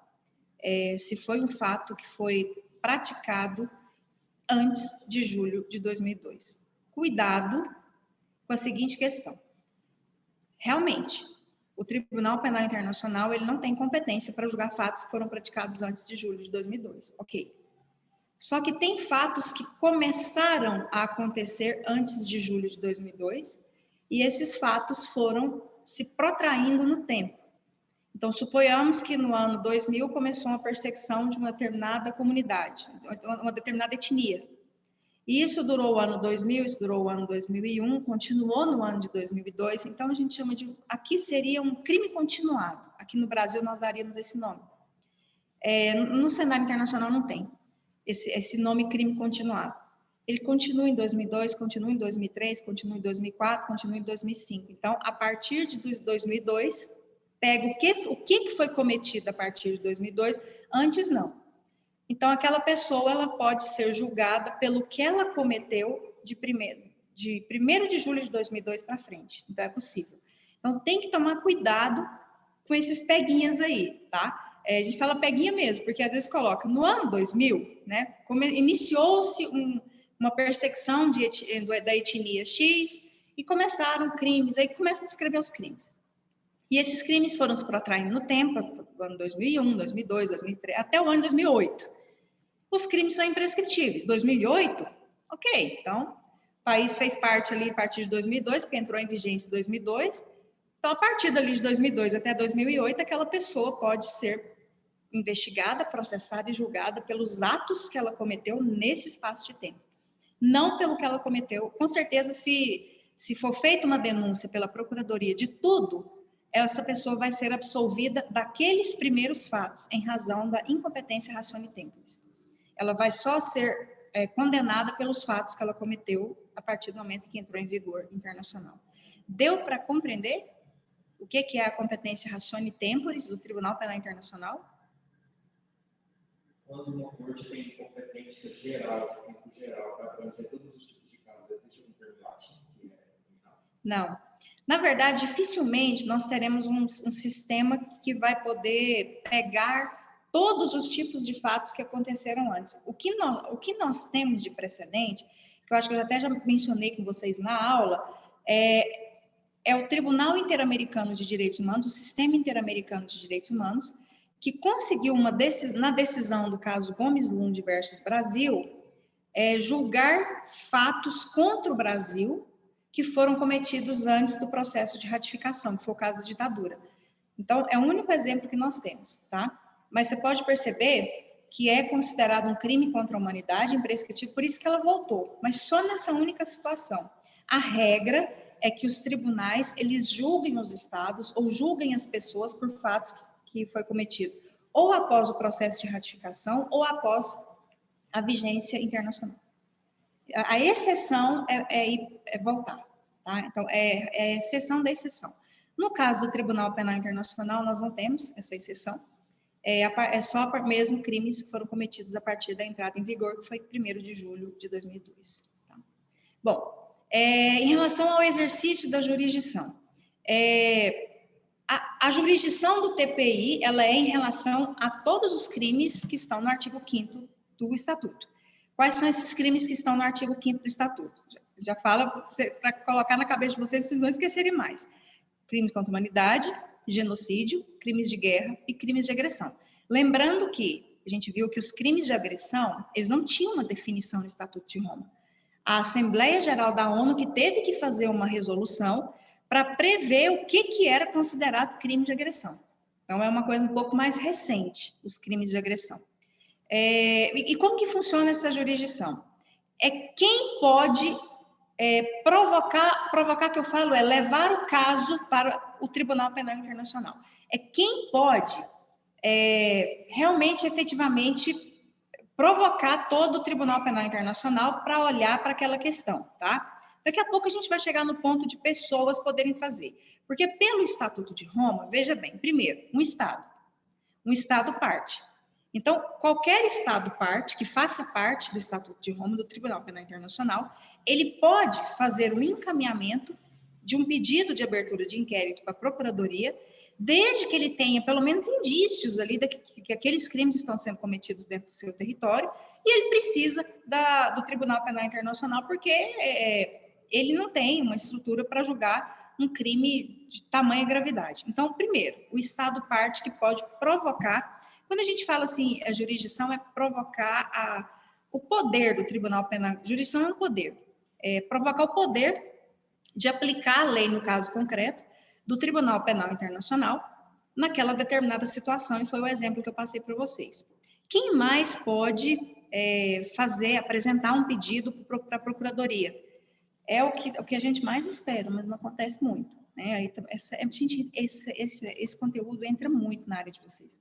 [SPEAKER 1] Se foi um fato que foi praticado antes de julho de 2002. Cuidado com a seguinte questão. Realmente, o Tribunal Penal Internacional, ele não tem competência para julgar fatos que foram praticados antes de julho de 2002. Ok. Só que tem fatos que começaram a acontecer antes de julho de 2002 e esses fatos foram se protraindo no tempo. Então, suponhamos que no ano 2000 começou uma perseguição de uma determinada comunidade, uma determinada etnia. E isso durou o ano 2000, isso durou o ano 2001, continuou no ano de 2002. Então, a gente chama de... Aqui seria um crime continuado. Aqui no Brasil, nós daríamos esse nome. No cenário internacional, não tem esse nome crime continuado. Ele continua em 2002, continua em 2003, continua em 2004, continua em 2005. Então, a partir de 2002, pega o que foi cometido a partir de 2002, antes não. Então, aquela pessoa ela pode ser julgada pelo que ela cometeu de 1º de julho de 2002 para frente. Então, é possível. Então, tem que tomar cuidado com esses peguinhas aí, tá? A gente fala peguinha mesmo, porque às vezes coloca no ano 2000, né? Iniciou-se uma perseguição da etnia X e começaram crimes, aí começa a descrever os crimes. E esses crimes foram se protraindo no tempo, no ano 2001, 2002, 2003, até o ano 2008. Os crimes são imprescritíveis. 2008, ok, então o país fez parte ali a partir de 2002, porque entrou em vigência em 2002. Então, a partir dali de 2002 até 2008, aquela pessoa pode ser investigada, processada e julgada pelos atos que ela cometeu nesse espaço de tempo. Não pelo que ela cometeu. Com certeza, se for feita uma denúncia pela Procuradoria de tudo, essa pessoa vai ser absolvida daqueles primeiros fatos, em razão da incompetência ratione temporis. ela vai só ser condenada pelos fatos que ela cometeu a partir do momento que entrou em vigor internacional. Deu para compreender o que é a competência ratione temporis do Tribunal Penal Internacional?
[SPEAKER 2] Quando uma corte tem competência geral, tempo geral, para abranger todos os tipos de casos, existe um termo latim que é eliminado?
[SPEAKER 1] Não. Na verdade, dificilmente nós teremos um sistema que vai poder pegar todos os tipos de fatos que aconteceram antes. O que nós temos de precedente, que eu acho que eu até já mencionei com vocês na aula, é o Tribunal Interamericano de Direitos Humanos, o Sistema Interamericano de Direitos Humanos, que conseguiu na decisão do caso Gomes Lund versus Brasil, julgar fatos contra o Brasil que foram cometidos antes do processo de ratificação, que foi o caso da ditadura. Então, é o único exemplo que nós temos, tá? Mas você pode perceber que é considerado um crime contra a humanidade imprescritível, por isso que ela voltou, mas só nessa única situação. A regra é que os tribunais, eles julguem os estados ou julguem as pessoas por fatos que foi cometido ou após o processo de ratificação ou após a vigência internacional. A exceção é voltar, tá? Então, é exceção da exceção. No caso do Tribunal Penal Internacional, nós não temos essa exceção. É só mesmo crimes que foram cometidos a partir da entrada em vigor, que foi 1º de julho de 2002. Tá? Bom, em relação ao exercício da jurisdição, a jurisdição do TPI, ela é em relação a todos os crimes que estão no artigo 5º do Estatuto. Quais são esses crimes que estão no artigo 5º do Estatuto? Já fala para colocar na cabeça de vocês, vocês não esquecerem mais. Crimes contra a humanidade, genocídio, crimes de guerra e crimes de agressão. Lembrando que a gente viu que os crimes de agressão, eles não tinham uma definição no Estatuto de Roma. A Assembleia Geral da ONU que teve que fazer uma resolução para prever o que era considerado crime de agressão. Então, é uma coisa um pouco mais recente, os crimes de agressão. E como que funciona essa jurisdição? É quem pode provocar que eu falo levar o caso para o Tribunal Penal Internacional. É quem pode realmente, efetivamente, provocar todo o Tribunal Penal Internacional para olhar para aquela questão, tá? Daqui a pouco a gente vai chegar no ponto de pessoas poderem fazer. Porque pelo Estatuto de Roma, veja bem, primeiro, um Estado parte. Então, qualquer Estado parte, que faça parte do Estatuto de Roma, do Tribunal Penal Internacional, ele pode fazer o encaminhamento de um pedido de abertura de inquérito para a Procuradoria, desde que ele tenha pelo menos indícios ali de que aqueles crimes estão sendo cometidos dentro do seu território, e ele precisa do Tribunal Penal Internacional, porque ele não tem uma estrutura para julgar um crime de tamanha gravidade. Então, primeiro, o Estado parte que pode provocar. Quando a gente fala assim, a jurisdição é provocar o poder do Tribunal Penal. Jurisdição é um poder. Provocar o poder de aplicar a lei, no caso concreto, do Tribunal Penal Internacional naquela determinada situação, e foi o exemplo que eu passei para vocês. Quem mais pode apresentar um pedido para a Procuradoria? É o que a gente mais espera, mas não acontece muito. Né? Esse conteúdo entra muito na área de vocês.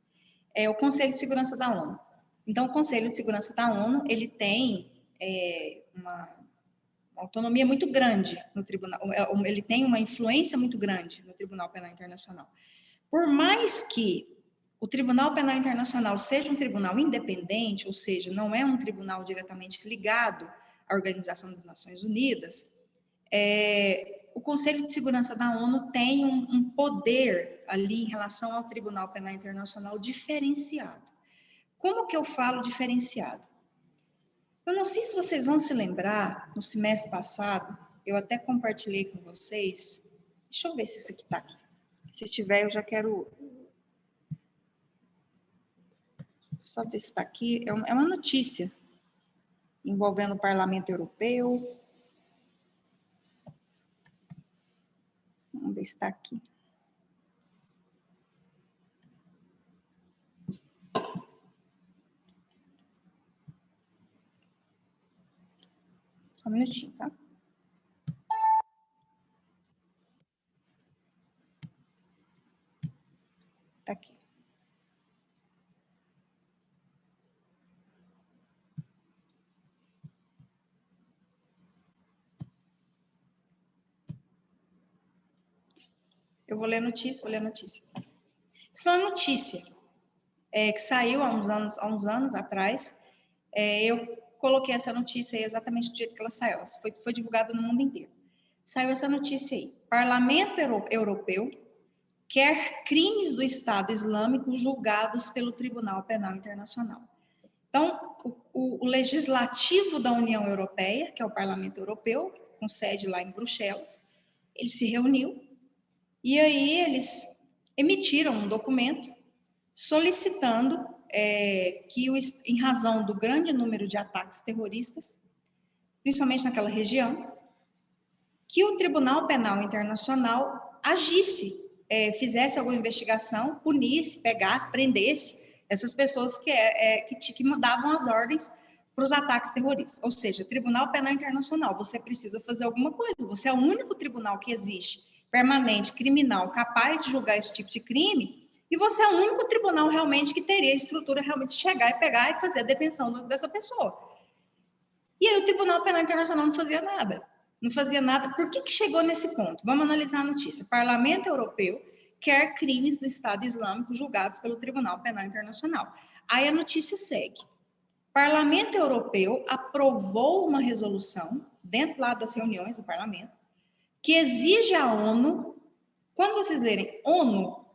[SPEAKER 1] É o Conselho de Segurança da ONU. Então, o Conselho de Segurança da ONU, ele tem uma autonomia muito grande no tribunal, ele tem uma influência muito grande no Tribunal Penal Internacional. Por mais que o Tribunal Penal Internacional seja um tribunal independente, ou seja, não é um tribunal diretamente ligado à Organização das Nações Unidas, o Conselho de Segurança da ONU tem um poder ali em relação ao Tribunal Penal Internacional diferenciado. Como que eu falo diferenciado? Eu não sei se vocês vão se lembrar, no semestre passado, eu até compartilhei com vocês. Deixa eu ver se isso aqui está aqui. Se tiver, eu já quero... Só ver se está aqui. É uma notícia envolvendo o Parlamento Europeu. Vamos ver se está aqui. Só um minutinho, tá? Tá aqui. Eu vou ler a notícia, Isso foi uma notícia que saiu há uns anos atrás. Eu coloquei essa notícia aí exatamente do jeito que ela saiu. Ela foi divulgada no mundo inteiro. Saiu essa notícia aí. Parlamento Europeu quer crimes do Estado Islâmico julgados pelo Tribunal Penal Internacional. Então, o Legislativo da União Europeia, que é o Parlamento Europeu, com sede lá em Bruxelas, ele se reuniu e aí eles emitiram um documento solicitando que, em razão do grande número de ataques terroristas, principalmente naquela região, que o Tribunal Penal Internacional agisse, fizesse alguma investigação, punisse, pegasse, prendesse essas pessoas que davam as ordens para os ataques terroristas. Ou seja, Tribunal Penal Internacional, você precisa fazer alguma coisa. Você é o único tribunal que existe, permanente, criminal, capaz de julgar esse tipo de crime, e você é o único tribunal realmente que teria a estrutura realmente de chegar e pegar e fazer a detenção dessa pessoa. E aí o Tribunal Penal Internacional não fazia nada. Não fazia nada. Por que chegou nesse ponto? Vamos analisar a notícia. O Parlamento Europeu quer crimes do Estado Islâmico julgados pelo Tribunal Penal Internacional. Aí a notícia segue. O Parlamento Europeu aprovou uma resolução, dentro lá das reuniões do Parlamento, que exige à ONU, quando vocês lerem ONU,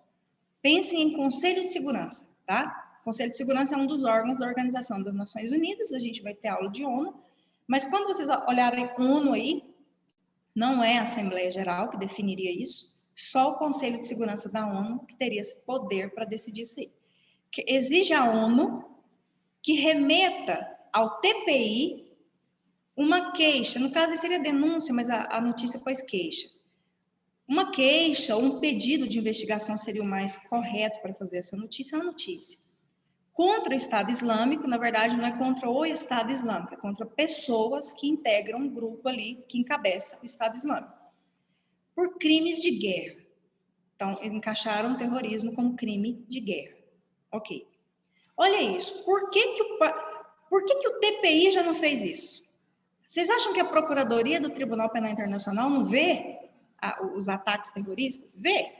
[SPEAKER 1] pensem em Conselho de Segurança, tá? Conselho de Segurança é um dos órgãos da Organização das Nações Unidas, a gente vai ter aula de ONU, mas quando vocês olharem ONU aí, não é a Assembleia Geral que definiria isso, só o Conselho de Segurança da ONU que teria esse poder para decidir isso aí. Que exige à ONU que remeta ao TPI uma queixa, no caso seria denúncia, mas a notícia foi queixa. Uma queixa ou um pedido de investigação seria o mais correto para fazer essa notícia, uma notícia. Contra o Estado Islâmico, na verdade, não é contra o Estado Islâmico, é contra pessoas que integram um grupo ali que encabeça o Estado Islâmico. Por crimes de guerra. Então, encaixaram o terrorismo como crime de guerra. Ok. Olha isso. Por que o TPI já não fez isso? Vocês acham que a Procuradoria do Tribunal Penal Internacional não vê os ataques terroristas? Vê.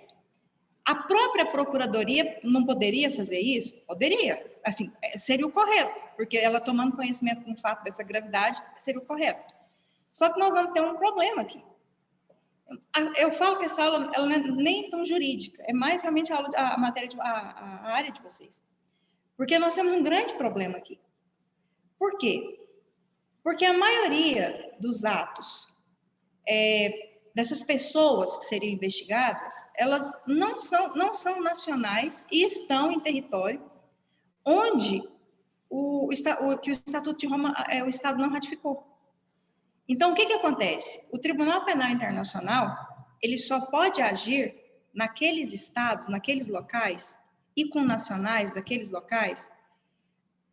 [SPEAKER 1] A própria Procuradoria não poderia fazer isso? Poderia. Assim, seria o correto, porque ela tomando conhecimento do fato dessa gravidade, seria o correto. Só que nós vamos ter um problema aqui. Eu falo que essa aula ela não é nem tão jurídica, é mais realmente a área de vocês. Porque nós temos um grande problema aqui. Por quê? Porque a maioria dos atos dessas pessoas que seriam investigadas, elas não são nacionais e estão em território onde que o Estatuto de Roma, o Estado não ratificou. Então, o que acontece? O Tribunal Penal Internacional, ele só pode agir naqueles estados, naqueles locais, e com nacionais daqueles locais,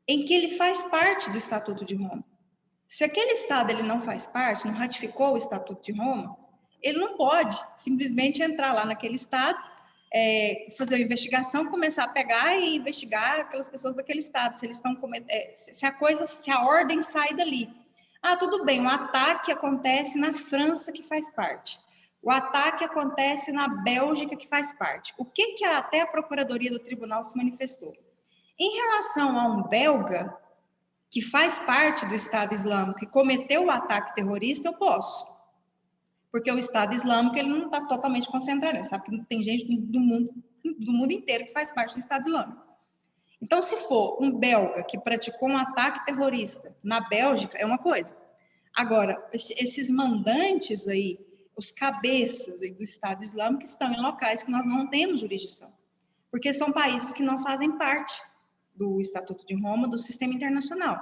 [SPEAKER 1] em que ele faz parte do Estatuto de Roma. Se aquele estado ele não faz parte, não ratificou o Estatuto de Roma, ele não pode simplesmente entrar lá naquele estado, fazer uma investigação, começar a pegar e investigar aquelas pessoas daquele estado, se eles estão se a ordem sai dali. Ah, tudo bem, um ataque acontece na França, que faz parte. O ataque acontece na Bélgica, que faz parte. O que até a Procuradoria do Tribunal se manifestou? Em relação a um belga, que faz parte do Estado Islâmico e cometeu o ataque terrorista, eu posso. Porque o Estado Islâmico ele não está totalmente concentrado. Ele sabe que tem gente do mundo inteiro que faz parte do Estado Islâmico. Então, se for um belga que praticou um ataque terrorista na Bélgica, é uma coisa. Agora, esses mandantes aí, os cabeças aí do Estado Islâmico, estão em locais que nós não temos jurisdição. Porque são países que não fazem parte do Estatuto de Roma, do sistema internacional.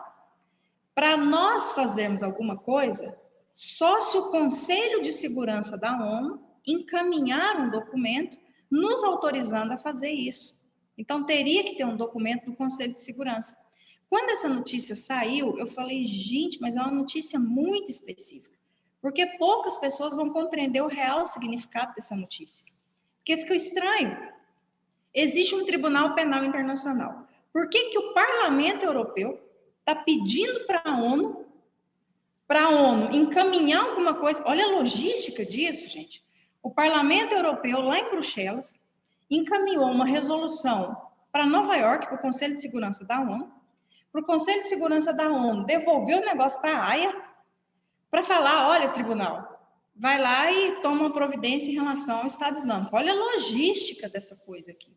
[SPEAKER 1] Para nós fazermos alguma coisa, só se o Conselho de Segurança da ONU encaminhar um documento nos autorizando a fazer isso. Então, teria que ter um documento do Conselho de Segurança. Quando essa notícia saiu, eu falei, gente, mas é uma notícia muito específica. Porque poucas pessoas vão compreender o real significado dessa notícia. Porque fica estranho. Existe um Tribunal Penal Internacional. Por que o Parlamento Europeu está pedindo para a ONU encaminhar alguma coisa? Olha a logística disso, gente. O Parlamento Europeu, lá em Bruxelas, encaminhou uma resolução para Nova York, para o Conselho de Segurança da ONU, para o Conselho de Segurança da ONU devolver o negócio para a Haia, para falar, olha, tribunal, vai lá e toma uma providência em relação ao Estado Islâmico. Olha a logística dessa coisa aqui.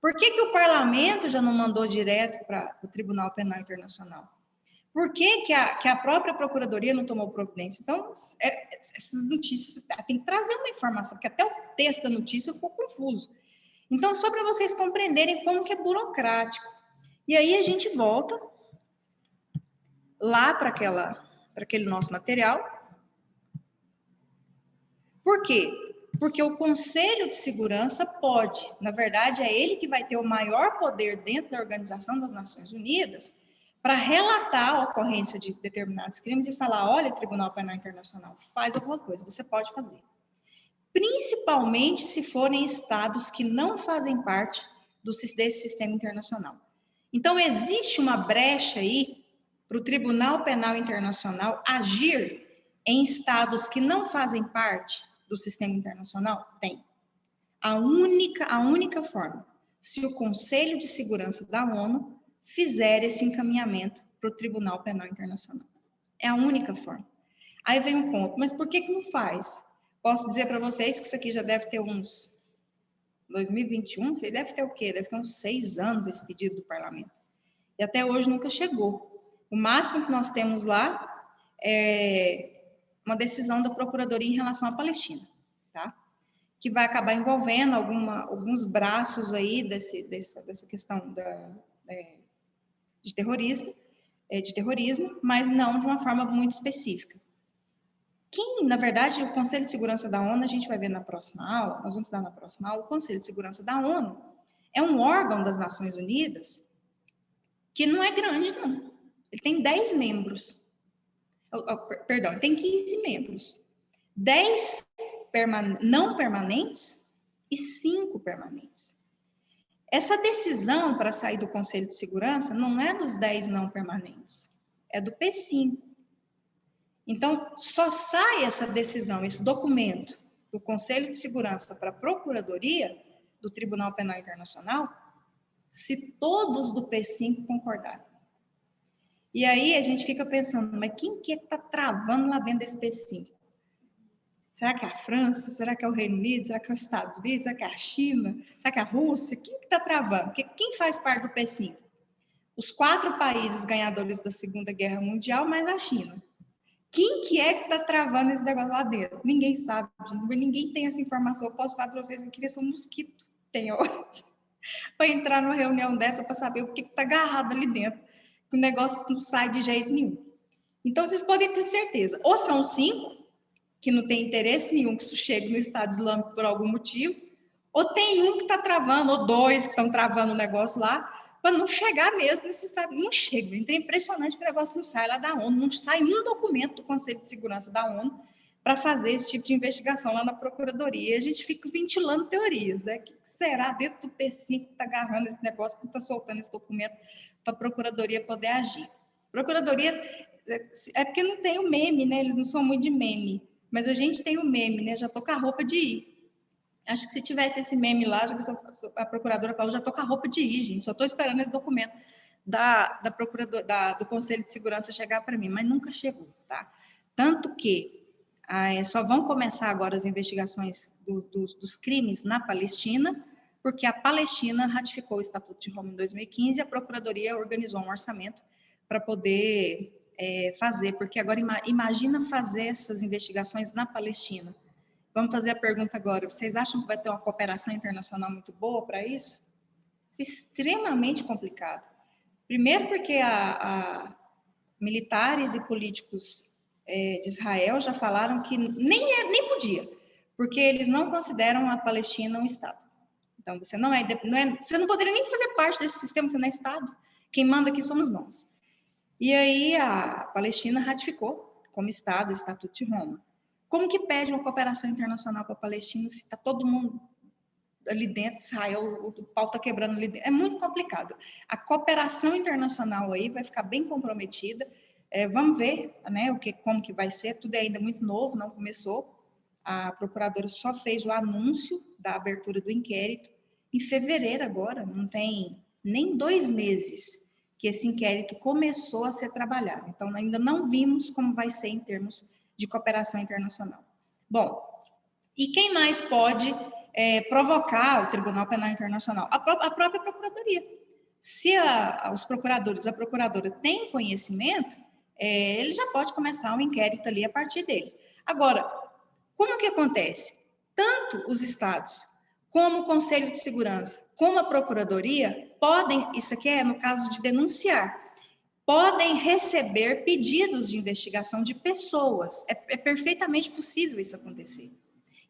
[SPEAKER 1] Por que o parlamento já não mandou direto para o Tribunal Penal Internacional? Por que a própria Procuradoria não tomou providência? Então, essas notícias, tem que trazer uma informação, porque até o texto da notícia ficou confuso. Então, só para vocês compreenderem como que é burocrático. E aí a gente volta lá para aquele nosso material. Por quê? Porque o Conselho de Segurança pode, na verdade, é ele que vai ter o maior poder dentro da Organização das Nações Unidas para relatar a ocorrência de determinados crimes e falar, olha, Tribunal Penal Internacional, faz alguma coisa, você pode fazer. Principalmente se forem estados que não fazem parte desse sistema internacional. Então, existe uma brecha aí para o Tribunal Penal Internacional agir em estados que não fazem parte do sistema internacional? Tem. A única forma, se o Conselho de Segurança da ONU fizer esse encaminhamento para o Tribunal Penal Internacional. É a única forma. Aí vem um ponto, mas por que não faz? Posso dizer para vocês que isso aqui já deve ter uns 2021, você deve ter o quê? Deve ter uns 6 anos esse pedido do parlamento. E até hoje nunca chegou. O máximo que nós temos lá é uma decisão da Procuradoria em relação à Palestina, tá? Que vai acabar envolvendo alguns braços aí dessa questão de terrorismo, mas não de uma forma muito específica. Na verdade, o Conselho de Segurança da ONU, a gente vai ver na próxima aula, nós vamos estudar na próxima aula, o Conselho de Segurança da ONU é um órgão das Nações Unidas que não é grande, não. Ele tem 10 membros. Perdão, ele tem 15 membros. 10 não permanentes e 5 permanentes. Essa decisão para sair do Conselho de Segurança não é dos 10 não permanentes, é do P5. Então, só sai essa decisão, esse documento do Conselho de Segurança para a Procuradoria do Tribunal Penal Internacional, se todos do P5 concordarem. E aí a gente fica pensando, mas quem que está travando lá dentro desse P5? Será que é a França? Será que é o Reino Unido? Será que é os Estados Unidos? Será que é a China? Será que é a Rússia? Quem que está travando? Quem faz parte do P5? Os 4 países ganhadores da Segunda Guerra Mundial, mais a China. Quem que é que está travando esse negócio lá dentro? Ninguém sabe, ninguém tem essa informação. Eu posso falar para vocês, eu queria ser um mosquito. Tem hora para entrar numa reunião dessa para saber o que está agarrado ali dentro. Que o negócio não sai de jeito nenhum. Então, vocês podem ter certeza. Ou são 5, que não tem interesse nenhum que isso chegue no Estado Islâmico por algum motivo, ou tem um que está travando, ou 2 que estão travando o negócio lá, para não chegar mesmo nesse estado. Não chega. É impressionante que o negócio não sai lá da ONU, não sai um documento do Conselho de Segurança da ONU para fazer esse tipo de investigação lá na Procuradoria. E a gente fica ventilando teorias, né? O que será dentro do P5 que está agarrando esse negócio, que está soltando esse documento para a Procuradoria poder agir? Procuradoria, é porque não tem o meme, né? Eles não são muito de meme, mas a gente tem o meme, né? Já tô com a roupa de ir. Acho que se tivesse esse meme lá, a procuradora falou, já estou com a roupa de ir, gente, só estou esperando esse documento do Conselho de Segurança chegar para mim, mas nunca chegou, tá? Tanto que só vão começar agora as investigações dos crimes na Palestina, porque a Palestina ratificou o Estatuto de Roma em 2015 e a Procuradoria organizou um orçamento para poder fazer, porque agora imagina fazer essas investigações na Palestina. Vamos fazer a pergunta agora. Vocês acham que vai ter uma cooperação internacional muito boa para isso? Isso é extremamente complicado. Primeiro porque militares e políticos de Israel já falaram que nem podia, porque eles não consideram a Palestina um Estado. Então, você você não poderia nem fazer parte desse sistema, você não é Estado. Quem manda aqui somos nós. E aí a Palestina ratificou como Estado o Estatuto de Roma. Como que pede uma cooperação internacional para a Palestina se está todo mundo ali dentro, Israel, o pau está quebrando ali dentro? É muito complicado. A cooperação internacional aí vai ficar bem comprometida. Vamos ver, né, como que vai ser. Tudo é ainda muito novo, não começou. A procuradora só fez o anúncio da abertura do inquérito em fevereiro agora, não tem nem 2 meses que esse inquérito começou a ser trabalhado. Então, ainda não vimos como vai ser em termos de cooperação internacional. Bom, e quem mais pode provocar o Tribunal Penal Internacional? A própria Procuradoria. Se os procuradores, a procuradora tem conhecimento, ele já pode começar um inquérito ali a partir deles. Agora, como que acontece? Tanto os estados, como o Conselho de Segurança, como a Procuradoria, podem, isso aqui é no caso de denunciar, podem receber pedidos de investigação de pessoas. É perfeitamente possível isso acontecer.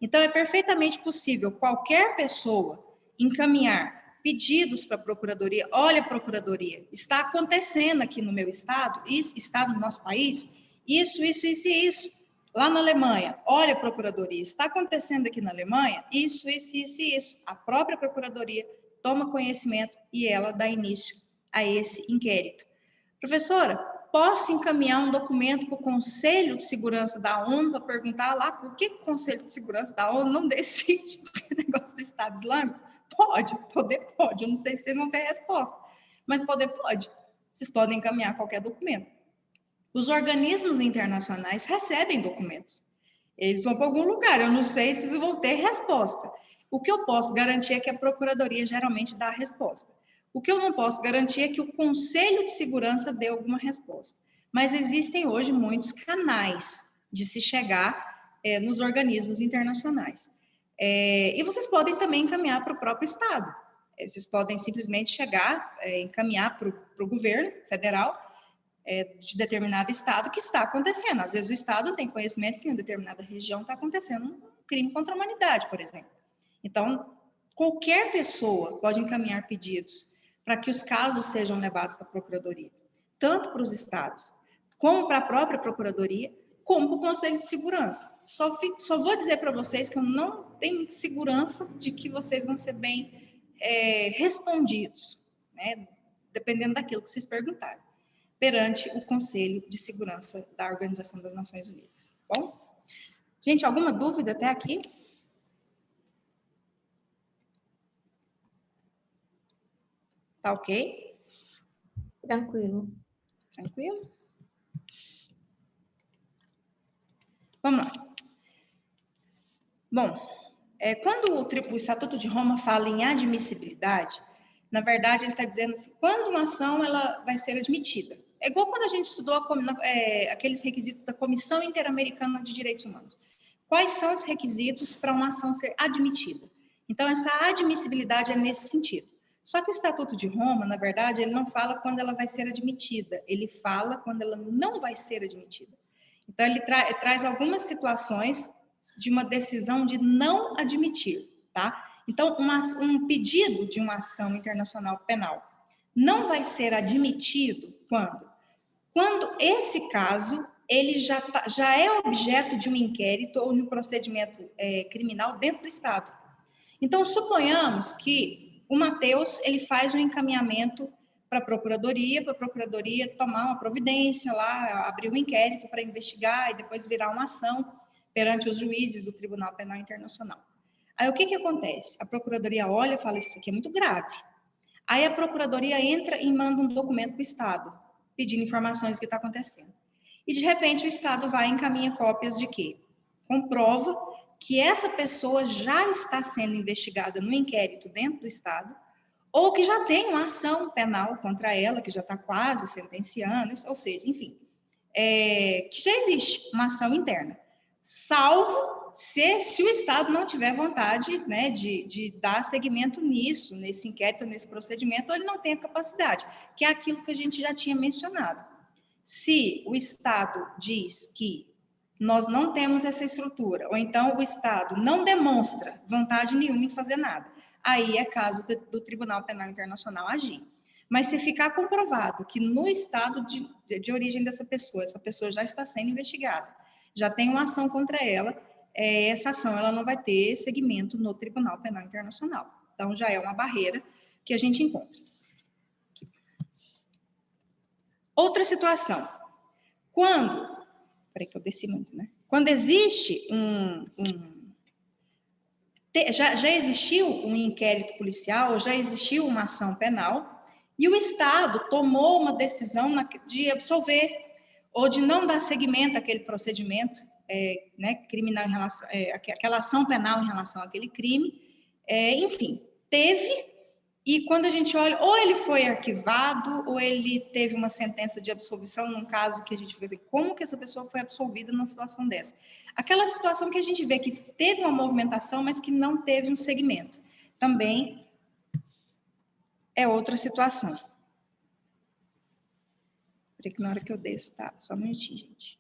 [SPEAKER 1] Então, é perfeitamente possível qualquer pessoa encaminhar pedidos para a Procuradoria. Olha, Procuradoria, está acontecendo aqui no meu estado, estado do nosso país, isso. Lá na Alemanha, olha, Procuradoria, está acontecendo aqui na Alemanha, isso. A própria Procuradoria toma conhecimento e ela dá início a esse inquérito. Professora, posso encaminhar um documento para o Conselho de Segurança da ONU para perguntar lá por que o Conselho de Segurança da ONU não decide o negócio do Estado Islâmico? Poder pode. Eu não sei se vocês vão ter resposta, mas poder pode. Vocês podem encaminhar qualquer documento. Os organismos internacionais recebem documentos. Eles vão para algum lugar. Eu não sei se eles vão ter resposta. O que eu posso garantir é que a Procuradoria geralmente dá a resposta. O que eu não posso garantir é que o Conselho de Segurança dê alguma resposta. Mas existem hoje muitos canais de se chegar nos organismos internacionais. E vocês podem também encaminhar para o próprio Estado. Vocês podem simplesmente chegar, encaminhar para o governo federal de determinado Estado que está acontecendo. Às vezes o Estado tem conhecimento que em determinada região está acontecendo um crime contra a humanidade, por exemplo. Então, qualquer pessoa pode encaminhar pedidos para que os casos sejam levados para a Procuradoria, tanto para os estados, como para a própria Procuradoria, como para o Conselho de Segurança. Só vou dizer para vocês que eu não tenho segurança de que vocês vão ser bem respondidos, né, dependendo daquilo que vocês perguntarem, perante o Conselho de Segurança da Organização das Nações Unidas. Bom? Gente, alguma dúvida até aqui? Tá ok?
[SPEAKER 3] Tranquilo.
[SPEAKER 1] Tranquilo? Vamos lá. Bom, quando o Estatuto de Roma fala em admissibilidade, na verdade ele está dizendo assim, quando uma ação ela vai ser admitida. É igual quando a gente estudou aqueles requisitos da Comissão Interamericana de Direitos Humanos. Quais são os requisitos para uma ação ser admitida? Então, essa admissibilidade é nesse sentido. Só que o Estatuto de Roma, na verdade, ele não fala quando ela vai ser admitida, ele fala quando ela não vai ser admitida. Então, ele traz algumas situações de uma decisão de não admitir, tá? Então, um pedido de uma ação internacional penal não vai ser admitido quando? Quando esse caso ele já é objeto de um inquérito ou de um procedimento criminal dentro do Estado. Então, suponhamos que o Matheus ele faz um encaminhamento para a Procuradoria tomar uma providência lá, abrir um inquérito para investigar e depois virar uma ação perante os juízes do Tribunal Penal Internacional. Aí o que acontece? A Procuradoria olha e fala, isso aqui é muito grave. Aí a Procuradoria entra e manda um documento para o Estado, pedindo informações do que está acontecendo. E de repente o Estado vai e encaminha cópias de quê? Comprova que essa pessoa já está sendo investigada no inquérito dentro do Estado, ou que já tem uma ação penal contra ela, que já está quase sentenciando, ou seja, enfim, que já existe uma ação interna. Salvo se o Estado não tiver vontade, né, de dar seguimento nisso, nesse inquérito, nesse procedimento, ou ele não tem a capacidade, que é aquilo que a gente já tinha mencionado. Se o Estado diz que nós não temos essa estrutura, ou então o Estado não demonstra vontade nenhuma em fazer nada, aí é caso do Tribunal Penal Internacional agir. Mas se ficar comprovado que no estado de origem dessa pessoa, essa pessoa já está sendo investigada, já tem uma ação contra ela, essa ação ela não vai ter seguimento no Tribunal Penal Internacional. Então, já é uma barreira que a gente encontra. Outra situação. Quando... Peraí que eu desci muito, né? Quando existe já existiu um inquérito policial, já existiu uma ação penal, e o Estado tomou uma decisão de absolver ou de não dar seguimento àquele procedimento criminal em relação, aquela ação penal em relação àquele crime, enfim, teve. E quando a gente olha, ou ele foi arquivado, ou ele teve uma sentença de absolvição, num caso que a gente fica assim, como que essa pessoa foi absolvida numa situação dessa? Aquela situação que a gente vê que teve uma movimentação, mas que não teve um segmento. Também é outra situação. Peraí que na hora que eu desço, tá? Só um minutinho, gente.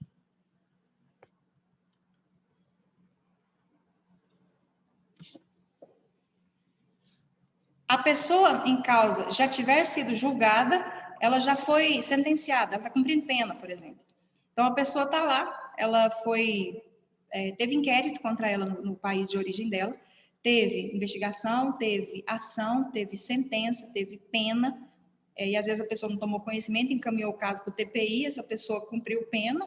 [SPEAKER 1] A pessoa em causa já tiver sido julgada, ela já foi sentenciada, ela está cumprindo pena, por exemplo. Então, a pessoa está lá, ela teve inquérito contra ela no país de origem dela, teve investigação, teve ação, teve sentença, teve pena, e às vezes a pessoa não tomou conhecimento, encaminhou o caso para o TPI, essa pessoa cumpriu pena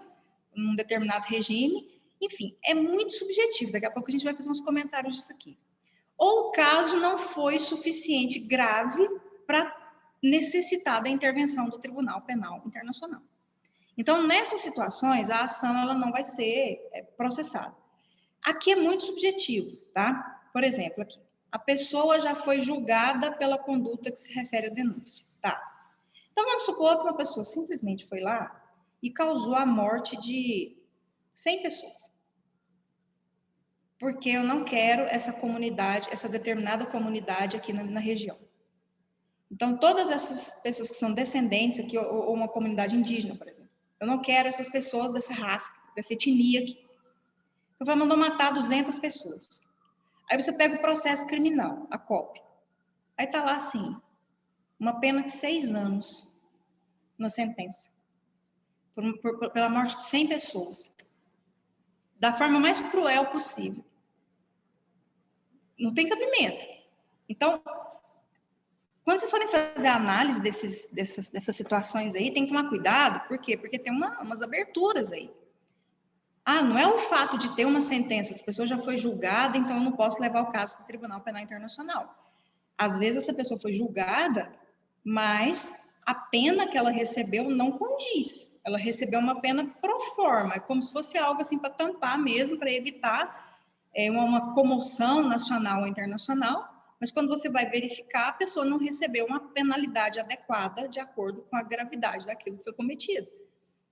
[SPEAKER 1] num determinado regime, enfim, é muito subjetivo, daqui a pouco a gente vai fazer uns comentários disso aqui. Ou o caso não foi suficiente grave para necessitar da intervenção do Tribunal Penal Internacional. Então, nessas situações, a ação ela não vai ser processada. Aqui é muito subjetivo, tá? Por exemplo, aqui, a pessoa já foi julgada pela conduta que se refere à denúncia, tá? Então, vamos supor que uma pessoa simplesmente foi lá e causou a morte de 100 pessoas. Porque eu não quero essa comunidade, essa determinada comunidade aqui na região. Então, todas essas pessoas que são descendentes aqui, ou uma comunidade indígena, por exemplo, eu não quero essas pessoas dessa raça, dessa etnia aqui. Então, mandou matar 200 pessoas. Aí você pega o processo criminal, a COP. Aí tá lá assim, uma pena de 6 anos na sentença, pela morte de 100 pessoas. Da forma mais cruel possível. Não tem cabimento. Então, quando vocês forem fazer a análise dessas situações aí, tem que tomar cuidado. Por quê? Porque tem umas aberturas aí. Ah, não é o fato de ter uma sentença, essa pessoa já foi julgada, então eu não posso levar o caso para o Tribunal Penal Internacional. Às vezes essa pessoa foi julgada, mas a pena que ela recebeu não condiz. Ela recebeu uma pena pro forma, é como se fosse algo assim para tampar mesmo, para evitar uma comoção nacional ou internacional, mas quando você vai verificar, a pessoa não recebeu uma penalidade adequada de acordo com a gravidade daquilo que foi cometido.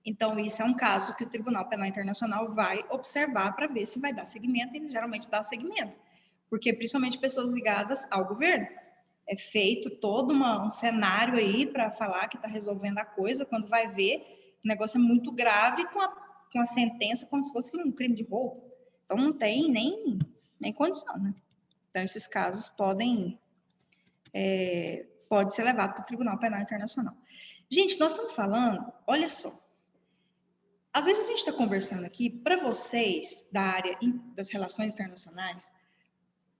[SPEAKER 1] Então, isso é um caso que o Tribunal Penal Internacional vai observar para ver se vai dar seguimento, e ele geralmente dá seguimento, porque principalmente pessoas ligadas ao governo. É feito todo um cenário aí para falar que está resolvendo a coisa, quando vai ver, o negócio é muito grave com a sentença como se fosse um crime de roubo. Então, não tem nem condição, né? Então, esses casos pode ser levado para o Tribunal Penal Internacional. Gente, nós estamos falando, olha só, às vezes a gente está conversando aqui, para vocês da área das relações internacionais,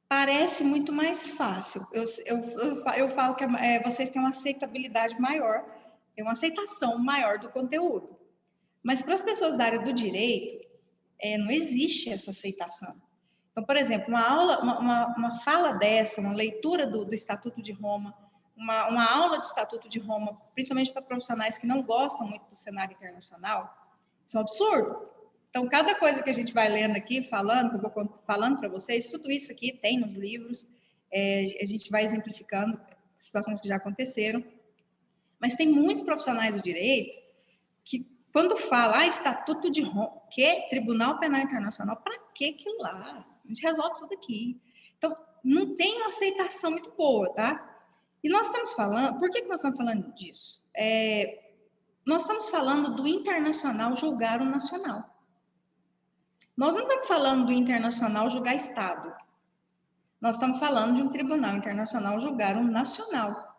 [SPEAKER 1] parece muito mais fácil. Eu falo que vocês têm uma aceitabilidade maior, tem uma aceitação maior do conteúdo. Mas para as pessoas da área do direito, não existe essa aceitação. Então, por exemplo, uma fala dessa, uma leitura do Estatuto de Roma, uma aula de Estatuto de Roma, principalmente para profissionais que não gostam muito do cenário internacional, isso é um absurdo. Então, cada coisa que a gente vai lendo aqui, falando, que eu vou falando para vocês, tudo isso aqui tem nos livros, a gente vai exemplificando situações que já aconteceram. Mas tem muitos profissionais do direito que, quando fala Estatuto de Roma, Tribunal Penal Internacional, para que lá? A gente resolve tudo aqui. Então, não tem uma aceitação muito boa, tá? E nós estamos falando, por que nós estamos falando disso? Nós estamos falando do internacional julgar o nacional. Nós não estamos falando do internacional julgar Estado. Nós estamos falando de um tribunal internacional julgar um nacional.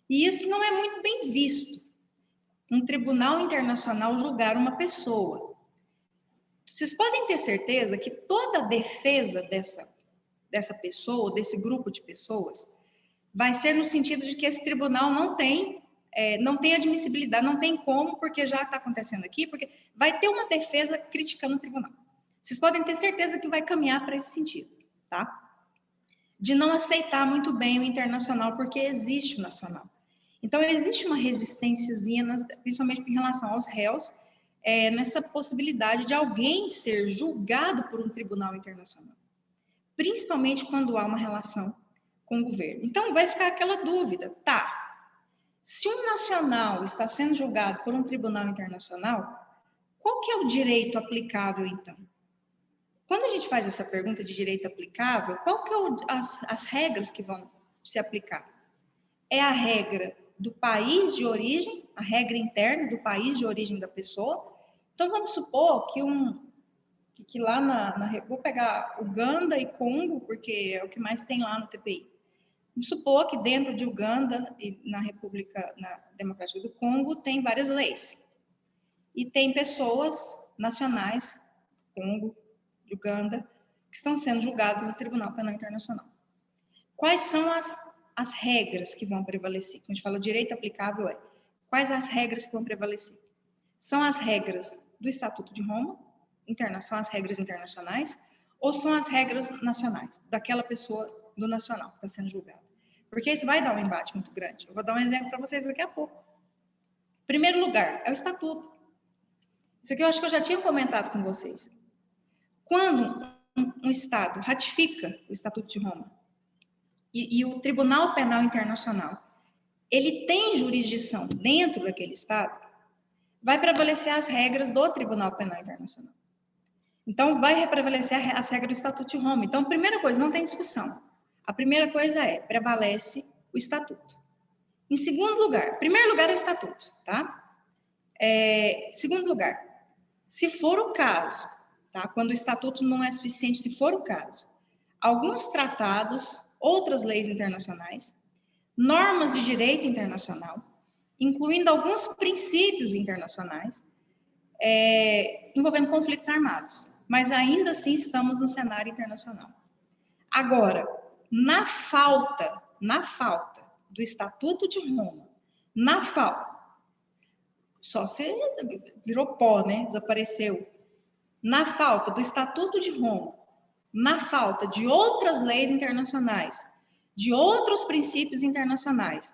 [SPEAKER 1] E isso não é muito bem visto. Um tribunal internacional julgar uma pessoa. Vocês podem ter certeza que toda a defesa dessa pessoa, desse grupo de pessoas, vai ser no sentido de que esse tribunal não tem admissibilidade, não tem como, porque já está acontecendo aqui, porque vai ter uma defesa criticando o tribunal. Vocês podem ter certeza que vai caminhar para esse sentido, tá? De não aceitar muito bem o internacional, porque existe o nacional. Então, existe uma resistênciazinha, principalmente em relação aos réus, nessa possibilidade de alguém ser julgado por um tribunal internacional, principalmente quando há uma relação com o governo. Então, vai ficar aquela dúvida, tá? Se um nacional está sendo julgado por um tribunal internacional, qual que é o direito aplicável, então? Quando a gente faz essa pergunta de direito aplicável, qual que é as regras que vão se aplicar? É a regra do país de origem, a regra interna do país de origem da pessoa. Então, vamos supor que lá vou pegar Uganda e Congo, porque é o que mais tem lá no TPI. Vamos supor que dentro de Uganda e na Democrática do Congo tem várias leis. E tem pessoas nacionais, Congo, de Uganda, que estão sendo julgadas no Tribunal Penal Internacional. Quais são as regras que vão prevalecer? Quando a gente fala direito aplicável, quais as regras que vão prevalecer? São as regras do Estatuto de Roma, são as regras internacionais, ou são as regras nacionais, daquela pessoa do nacional que está sendo julgada? Porque isso vai dar um embate muito grande. Eu vou dar um exemplo para vocês daqui a pouco. Em primeiro lugar, é o Estatuto. Isso aqui eu acho que eu já tinha comentado com vocês. Quando um Estado ratifica o Estatuto de Roma e o Tribunal Penal Internacional, ele tem jurisdição dentro daquele Estado, vai prevalecer as regras do Tribunal Penal Internacional. Então, vai prevalecer as regras do Estatuto de Roma. Então, primeira coisa, não tem discussão. A primeira coisa prevalece o Estatuto. Em segundo lugar, primeiro lugar é o Estatuto, tá? Segundo lugar, se for o caso, tá? Quando o Estatuto não é suficiente, se for o caso, alguns tratados, outras leis internacionais, normas de direito internacional, incluindo alguns princípios internacionais, envolvendo conflitos armados. Mas ainda assim estamos no cenário internacional. Agora, na falta do Estatuto de Roma, só se virou pó, né? Desapareceu. Na falta do Estatuto de Roma, na falta de outras leis internacionais, de outros princípios internacionais,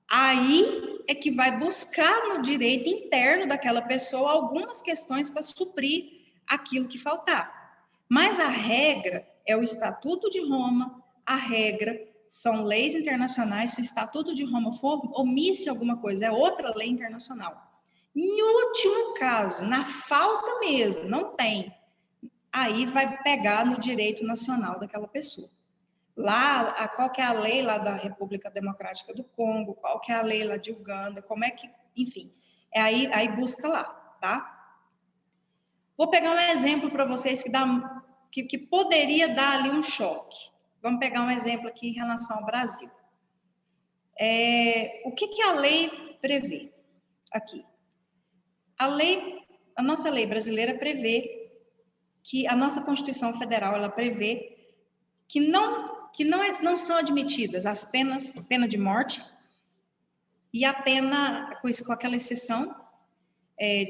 [SPEAKER 1] aí é que vai buscar no direito interno daquela pessoa algumas questões para suprir aquilo que faltar. Mas a regra é o Estatuto de Roma, a regra são leis internacionais. Se o Estatuto de Roma for omisse alguma coisa, é outra lei internacional. Em último caso, na falta mesmo, não tem, aí vai pegar no direito nacional daquela pessoa. Lá, qual que é a lei lá da República Democrática do Congo, qual que é a lei lá de Uganda, como é que, enfim, aí busca lá, tá? Vou pegar um exemplo para vocês que poderia dar ali um choque. Vamos pegar um exemplo aqui em relação ao Brasil. O que a lei prevê aqui? A nossa lei brasileira prevê que a nossa Constituição Federal ela prevê que não são admitidas as pena de morte e a pena com aquela exceção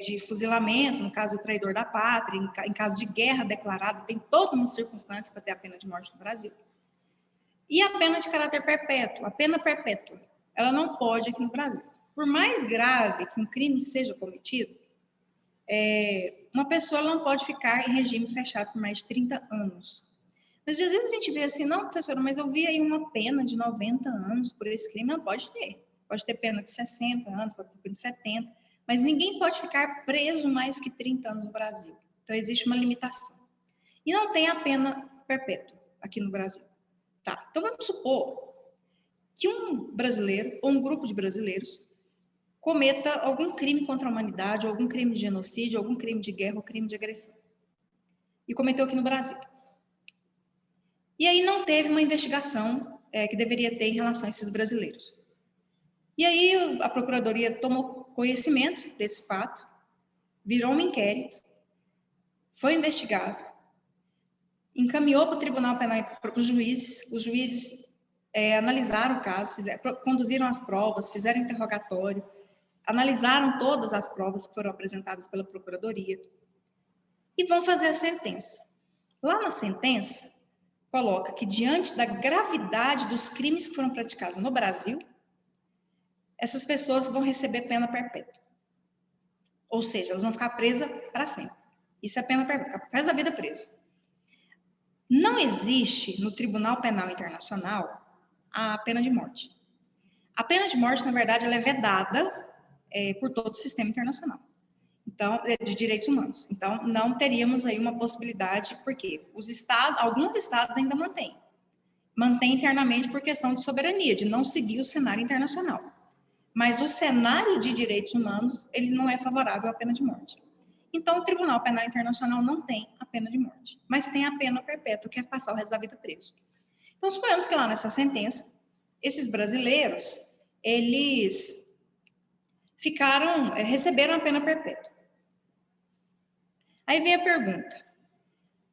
[SPEAKER 1] de fuzilamento, no caso do traidor da pátria, em caso de guerra declarada, tem toda uma circunstância para ter a pena de morte no Brasil. E a pena de caráter perpétuo, a pena perpétua, ela não pode aqui no Brasil. Por mais grave que um crime seja cometido, uma pessoa não pode ficar em regime fechado por mais de 30 anos. Mas às vezes a gente vê assim, não, professora, mas eu vi aí uma pena de 90 anos por esse crime. Não, pode ter. Pode ter pena de 60 anos, pode ter pena de 70. Mas ninguém pode ficar preso mais que 30 anos no Brasil. Então, existe uma limitação. E não tem a pena perpétua aqui no Brasil. Tá, então vamos supor que um brasileiro ou um grupo de brasileiros cometa algum crime contra a humanidade, algum crime de genocídio, algum crime de guerra ou crime de agressão. E cometeu aqui no Brasil. E aí não teve uma investigação que deveria ter em relação a esses brasileiros. E aí a Procuradoria tomou conhecimento desse fato, virou um inquérito, foi investigado, encaminhou para o Tribunal Penal, para os juízes analisaram o caso, conduziram as provas, fizeram interrogatório, analisaram todas as provas que foram apresentadas pela Procuradoria. e vão fazer a sentença. Lá na sentença, coloca que diante da gravidade dos crimes que foram praticados no Brasil, essas pessoas vão receber pena perpétua. Ou seja, elas vão ficar presas para sempre. Isso é pena perpétua, ficar resto da vida preso. Não existe no Tribunal Penal Internacional a pena de morte. A pena de morte, na verdade, ela é vedada por todo o sistema internacional. Então, de direitos humanos. Então, não teríamos aí uma possibilidade, porque alguns estados ainda mantêm. Mantém internamente por questão de soberania, de não seguir o cenário internacional. Mas o cenário de direitos humanos, ele não é favorável à pena de morte. Então, o Tribunal Penal Internacional não tem a pena de morte, mas tem a pena perpétua, que é passar o resto da vida preso. Então, suponhamos que lá nessa sentença, esses brasileiros, eles receberam a pena perpétua. Aí vem a pergunta.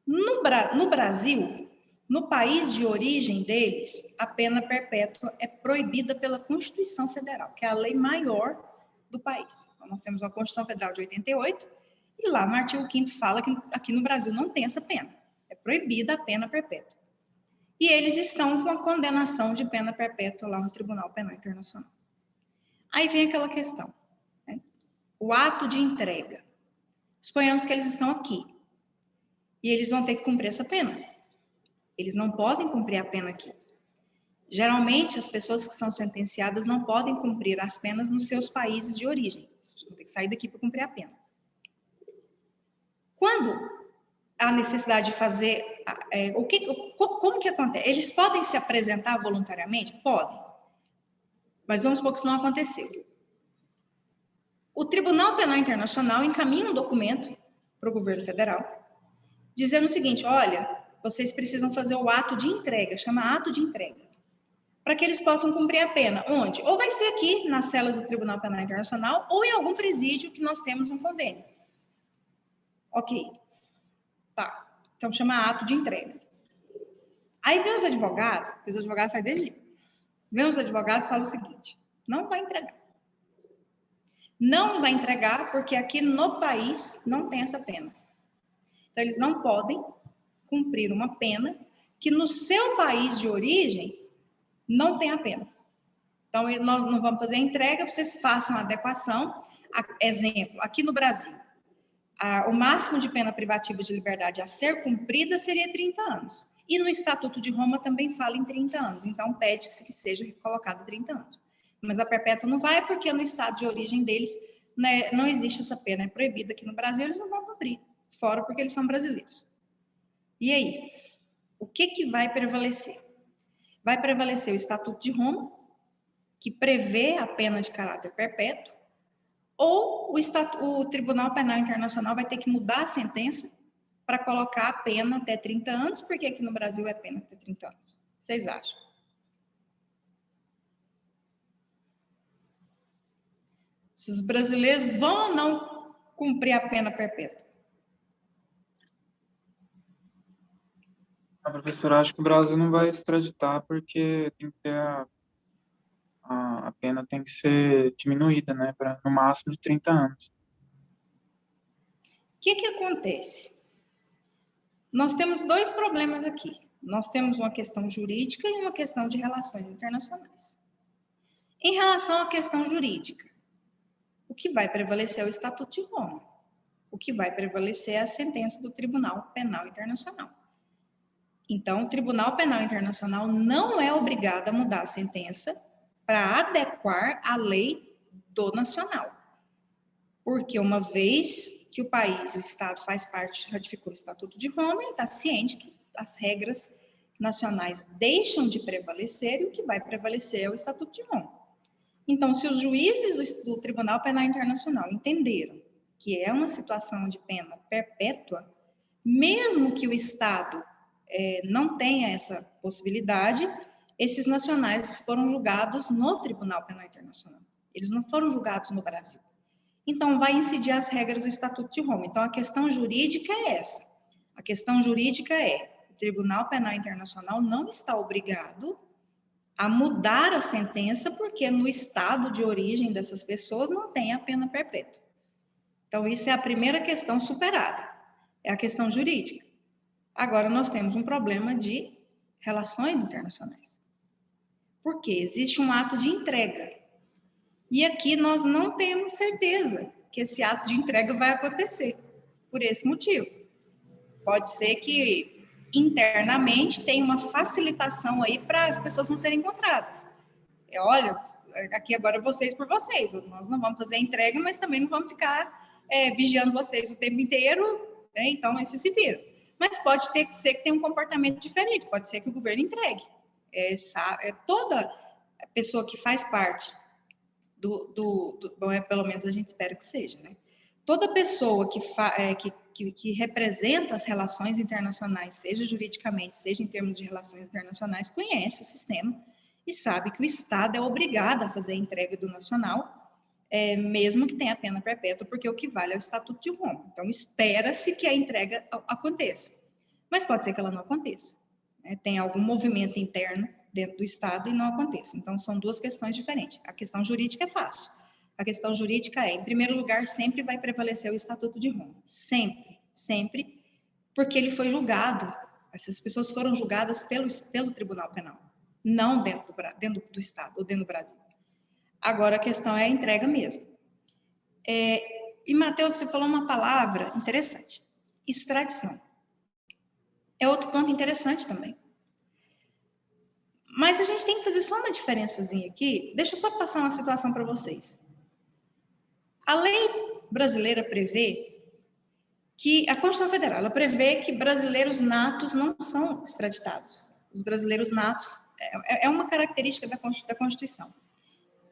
[SPEAKER 1] No Brasil, no país de origem deles, a pena perpétua é proibida pela Constituição Federal, que é a lei maior do país. Então, nós temos a Constituição Federal de 88, e lá no artigo 5º fala que aqui no Brasil não tem essa pena. É proibida a pena perpétua. E eles estão com a condenação de pena perpétua lá no Tribunal Penal Internacional. Aí vem aquela questão, né? O ato de entrega. Suponhamos que eles estão aqui e eles vão ter que cumprir essa pena. Eles não podem cumprir a pena aqui. Geralmente, as pessoas que são sentenciadas não podem cumprir as penas nos seus países de origem. Eles vão ter que sair daqui para cumprir a pena. Quando há necessidade de fazer... como que acontece? Eles podem se apresentar voluntariamente? Podem. Mas vamos supor que isso não aconteceu. O Tribunal Penal Internacional encaminha um documento para o governo federal, dizendo o seguinte: olha, vocês precisam fazer o ato de entrega, chama ato de entrega, para que eles possam cumprir a pena. Onde? Ou vai ser aqui, nas celas do Tribunal Penal Internacional, ou em algum presídio que nós temos um convênio. Ok. Tá. Então, chama ato de entrega. Aí vem os advogados, porque os advogados fazem desse jeito. Vem os advogados e falam o seguinte: não vai entregar. Não vai entregar porque aqui no país não tem essa pena. Então, eles não podem cumprir uma pena que no seu país de origem não tem a pena. Então, nós não vamos fazer a entrega, vocês façam a adequação. Exemplo, aqui no Brasil, o máximo de pena privativa de liberdade a ser cumprida seria 30 anos. E no Estatuto de Roma também fala em 30 anos. Então, pede-se que seja colocado 30 anos. Mas a perpétua não vai, porque no estado de origem deles, né, não existe essa pena, é proibida aqui no Brasil, eles não vão cumprir, fora porque eles são brasileiros. E aí? O que vai prevalecer? Vai prevalecer o Estatuto de Roma, que prevê a pena de caráter perpétuo, ou o Tribunal Penal Internacional vai ter que mudar a sentença para colocar a pena até 30 anos, porque aqui no Brasil é pena até 30 anos. Vocês acham? Os brasileiros vão ou não cumprir a pena perpétua?
[SPEAKER 4] A professora, acho que o Brasil não vai extraditar porque tem que ter a pena tem que ser diminuída, né, para no máximo de 30 anos.
[SPEAKER 1] O que acontece? Nós temos dois problemas aqui. Nós temos uma questão jurídica e uma questão de relações internacionais. Em relação à questão jurídica, o que vai prevalecer é o Estatuto de Roma. O que vai prevalecer é a sentença do Tribunal Penal Internacional. Então, o Tribunal Penal Internacional não é obrigado a mudar a sentença para adequar a lei do nacional. Porque uma vez que o país, o Estado faz parte, ratificou o Estatuto de Roma, ele está ciente que as regras nacionais deixam de prevalecer e o que vai prevalecer é o Estatuto de Roma. Então, se os juízes do Tribunal Penal Internacional entenderam que é uma situação de pena perpétua, mesmo que o Estado não tenha essa possibilidade, esses nacionais foram julgados no Tribunal Penal Internacional. Eles não foram julgados no Brasil. Então, vai incidir as regras do Estatuto de Roma. Então, a questão jurídica é essa. A questão jurídica é: o Tribunal Penal Internacional não está obrigado a mudar a sentença porque no estado de origem dessas pessoas não tem a pena perpétua. Então, isso é a primeira questão superada. É a questão jurídica. Agora, nós temos um problema de relações internacionais. Por quê? Existe um ato de entrega. E aqui nós não temos certeza que esse ato de entrega vai acontecer, por esse motivo. Pode ser que internamente tenha uma facilitação aí para as pessoas não serem encontradas. Olha, aqui agora vocês por vocês, nós não vamos fazer a entrega, mas também não vamos ficar vigiando vocês o tempo inteiro, né? Então, esse se vira. Mas pode ser que tenha um comportamento diferente, pode ser que o governo entregue. Toda pessoa que faz parte pelo menos a gente espera que seja, né? Toda pessoa que representa as relações internacionais, seja juridicamente, seja em termos de relações internacionais, conhece o sistema e sabe que o Estado é obrigado a fazer a entrega do nacional, mesmo que tenha pena perpétua, porque o que vale é o Estatuto de Roma. Então, espera-se que a entrega aconteça. Mas pode ser que ela não aconteça, né? Tem algum movimento interno dentro do Estado e não aconteça. Então, são duas questões diferentes. A questão jurídica é fácil. A questão jurídica em primeiro lugar, sempre vai prevalecer o Estatuto de Roma. Sempre, sempre, porque ele foi julgado. Essas pessoas foram julgadas pelo Tribunal Penal, não dentro do Estado ou dentro do Brasil. Agora, a questão é a entrega mesmo. E, Matheus, você falou uma palavra interessante. Extradição. É outro ponto interessante também. Mas a gente tem que fazer só uma diferençazinha aqui. Deixa eu só passar uma situação para vocês. A lei brasileira prevê que, a Constituição Federal, ela prevê que brasileiros natos não são extraditados. Os brasileiros natos é uma característica da Constituição.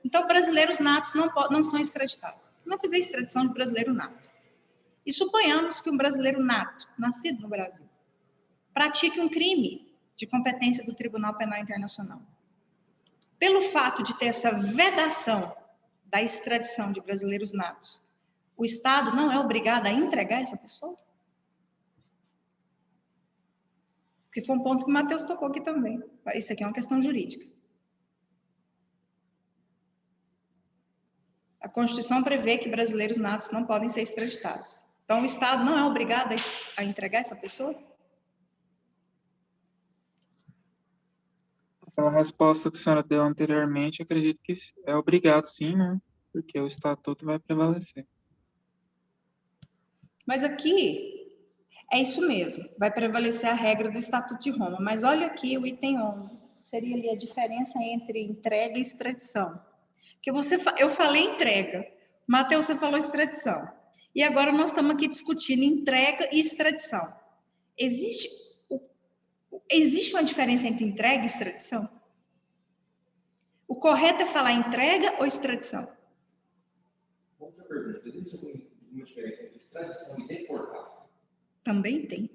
[SPEAKER 1] Então, brasileiros natos não são extraditados. Não fazer extradição de brasileiro nato. E suponhamos que um brasileiro nato, nascido no Brasil, pratique um crime de competência do Tribunal Penal Internacional. Pelo fato de ter essa vedação da extradição de brasileiros natos, o Estado não é obrigado a entregar essa pessoa? Porque foi um ponto que o Matheus tocou aqui também. Isso aqui é uma questão jurídica. A Constituição prevê que brasileiros natos não podem ser extraditados. Então, o Estado não é obrigado a entregar essa pessoa?
[SPEAKER 4] Pela resposta que a senhora deu anteriormente, acredito que é obrigado sim, né? Porque o estatuto vai prevalecer.
[SPEAKER 1] Mas aqui é isso mesmo, vai prevalecer a regra do Estatuto de Roma. Mas olha aqui o item 11, seria ali a diferença entre entrega e extradição. Porque eu falei entrega, Matheus, você falou extradição. E agora nós estamos aqui discutindo entrega e extradição. Existe uma diferença entre entrega e extradição? O correto é falar entrega ou extradição?
[SPEAKER 2] Outra pergunta, existe alguma diferença entre extradição e deportação?
[SPEAKER 1] Também tem.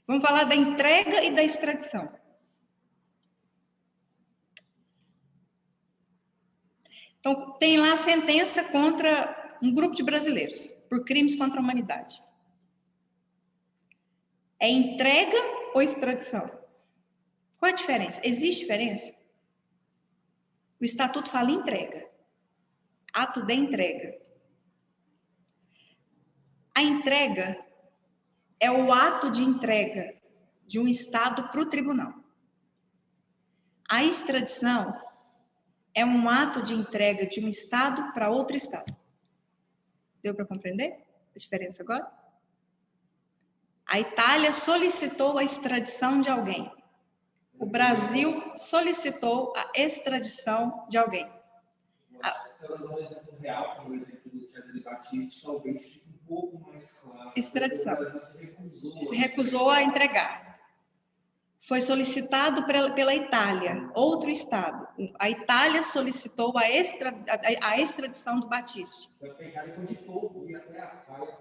[SPEAKER 1] Vamos falar da entrega e da extradição. Então, tem lá a sentença contra um grupo de brasileiros por crimes contra a humanidade. É entrega ou extradição? Qual a diferença? Existe diferença? O Estatuto fala em entrega. Ato de entrega. A entrega é o ato de entrega de um Estado para o tribunal. A extradição é um ato de entrega de um Estado para outro Estado. Deu para compreender a diferença agora? A Itália solicitou a extradição de alguém. O Brasil solicitou a extradição de alguém.
[SPEAKER 2] Se eu usar um exemplo real, como o exemplo do Cesare Battisti, talvez fique um pouco mais claro.
[SPEAKER 1] Extradição.
[SPEAKER 2] O Brasil
[SPEAKER 1] se recusou a entregar. Foi solicitado pela Itália, outro Estado. A Itália solicitou a extradição do Battisti.
[SPEAKER 2] Então, a Itália cogitou ir até a Itália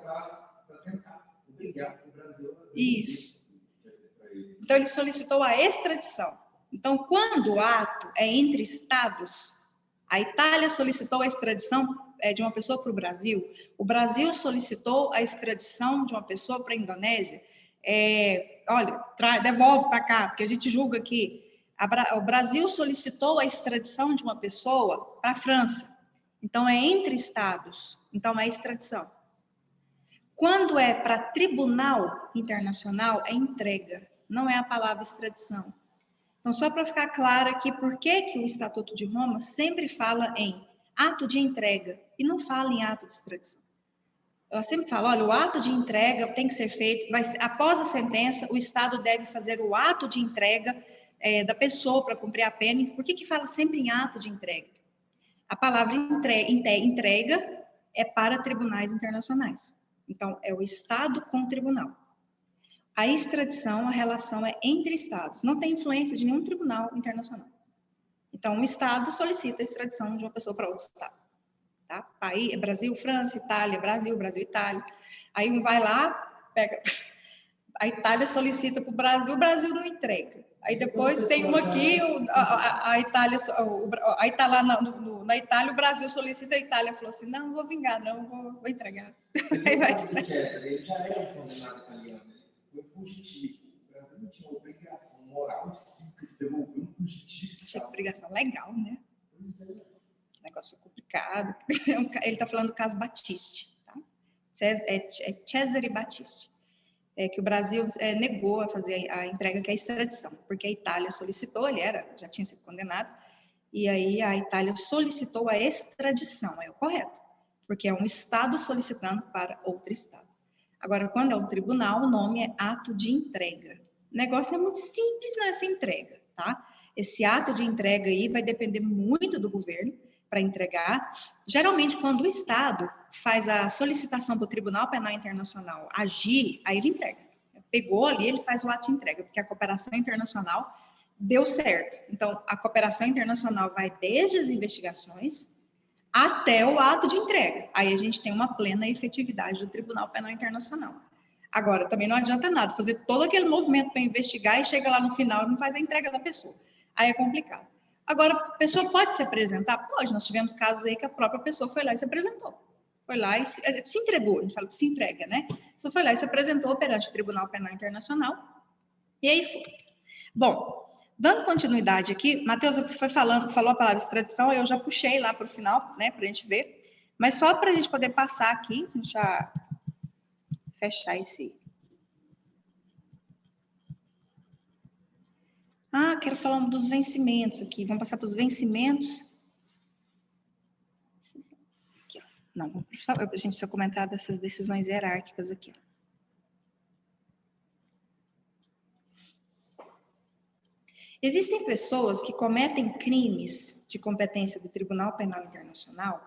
[SPEAKER 2] para tentar obrigar o Brasil a...
[SPEAKER 1] Isso. Então, ele solicitou a extradição. Então, quando o ato é entre Estados, a Itália solicitou a extradição de uma pessoa para o Brasil solicitou a extradição de uma pessoa para a Indonésia, olha, devolve para cá, porque a gente julga que o Brasil solicitou a extradição de uma pessoa para a França. Então, é entre Estados. Então, é extradição. Quando é para tribunal internacional, é entrega, não é a palavra extradição. Então, só para ficar claro aqui, por que o Estatuto de Roma sempre fala em ato de entrega e não fala em ato de extradição. Ela sempre fala, olha, o ato de entrega tem que ser feito, após a sentença, o Estado deve fazer o ato de entrega da pessoa para cumprir a pena. Por que fala sempre em ato de entrega? A palavra entrega é para tribunais internacionais. Então, é o Estado com o tribunal. A extradição, a relação é entre Estados. Não tem influência de nenhum tribunal internacional. Então, um Estado solicita a extradição de uma pessoa para outro Estado. Tá? Aí, Brasil, França, Itália, Brasil, Itália. Aí um vai lá, pega... A Itália solicita para o Brasil não entrega. Aí depois tem um aqui, a Itália, aí está lá na Itália, o Brasil solicita, a Itália falou assim, não vou vingar, não, vou entregar. Aí vai entregar.
[SPEAKER 2] Ele já era um condenado italiano, foi fugitivo. O Brasil não tinha obrigação moral e cívica de devolver um fugitivo.
[SPEAKER 1] Tinha obrigação legal, né?
[SPEAKER 2] Pois é.
[SPEAKER 1] Negócio complicado. Ele está falando do caso Battisti, tá? É Cesare Battisti. Que o Brasil negou a fazer a entrega, que é a extradição, porque a Itália solicitou, ele já tinha sido condenado, e aí a Itália solicitou a extradição, é o correto, porque é um Estado solicitando para outro Estado. Agora, quando é o tribunal, o nome é ato de entrega. O negócio não é muito simples nessa entrega, tá? Esse ato de entrega aí vai depender muito do governo para entregar. Geralmente, quando o Estado faz a solicitação para o Tribunal Penal Internacional agir, aí ele entrega. Pegou ali, ele faz o ato de entrega, porque a cooperação internacional deu certo. Então, a cooperação internacional vai desde as investigações até o ato de entrega. Aí a gente tem uma plena efetividade do Tribunal Penal Internacional. Agora, também não adianta nada fazer todo aquele movimento para investigar e chega lá no final e não faz a entrega da pessoa. Aí é complicado. Agora, a pessoa pode se apresentar? Pode. Nós tivemos casos aí que a própria pessoa foi lá e se apresentou. Foi lá e se entregou. A gente fala que se entrega, né? Só foi lá e se apresentou perante o Tribunal Penal Internacional. E aí foi. Bom, dando continuidade aqui, Matheus, você falou a palavra extradição, eu já puxei lá para o final, né, para a gente ver. Mas só para a gente poder passar aqui, já fechar esse... quero falar dos vencimentos aqui. Vamos passar para os vencimentos. Aqui, não, a gente precisa comentar dessas decisões hierárquicas aqui. Existem pessoas que cometem crimes de competência do Tribunal Penal Internacional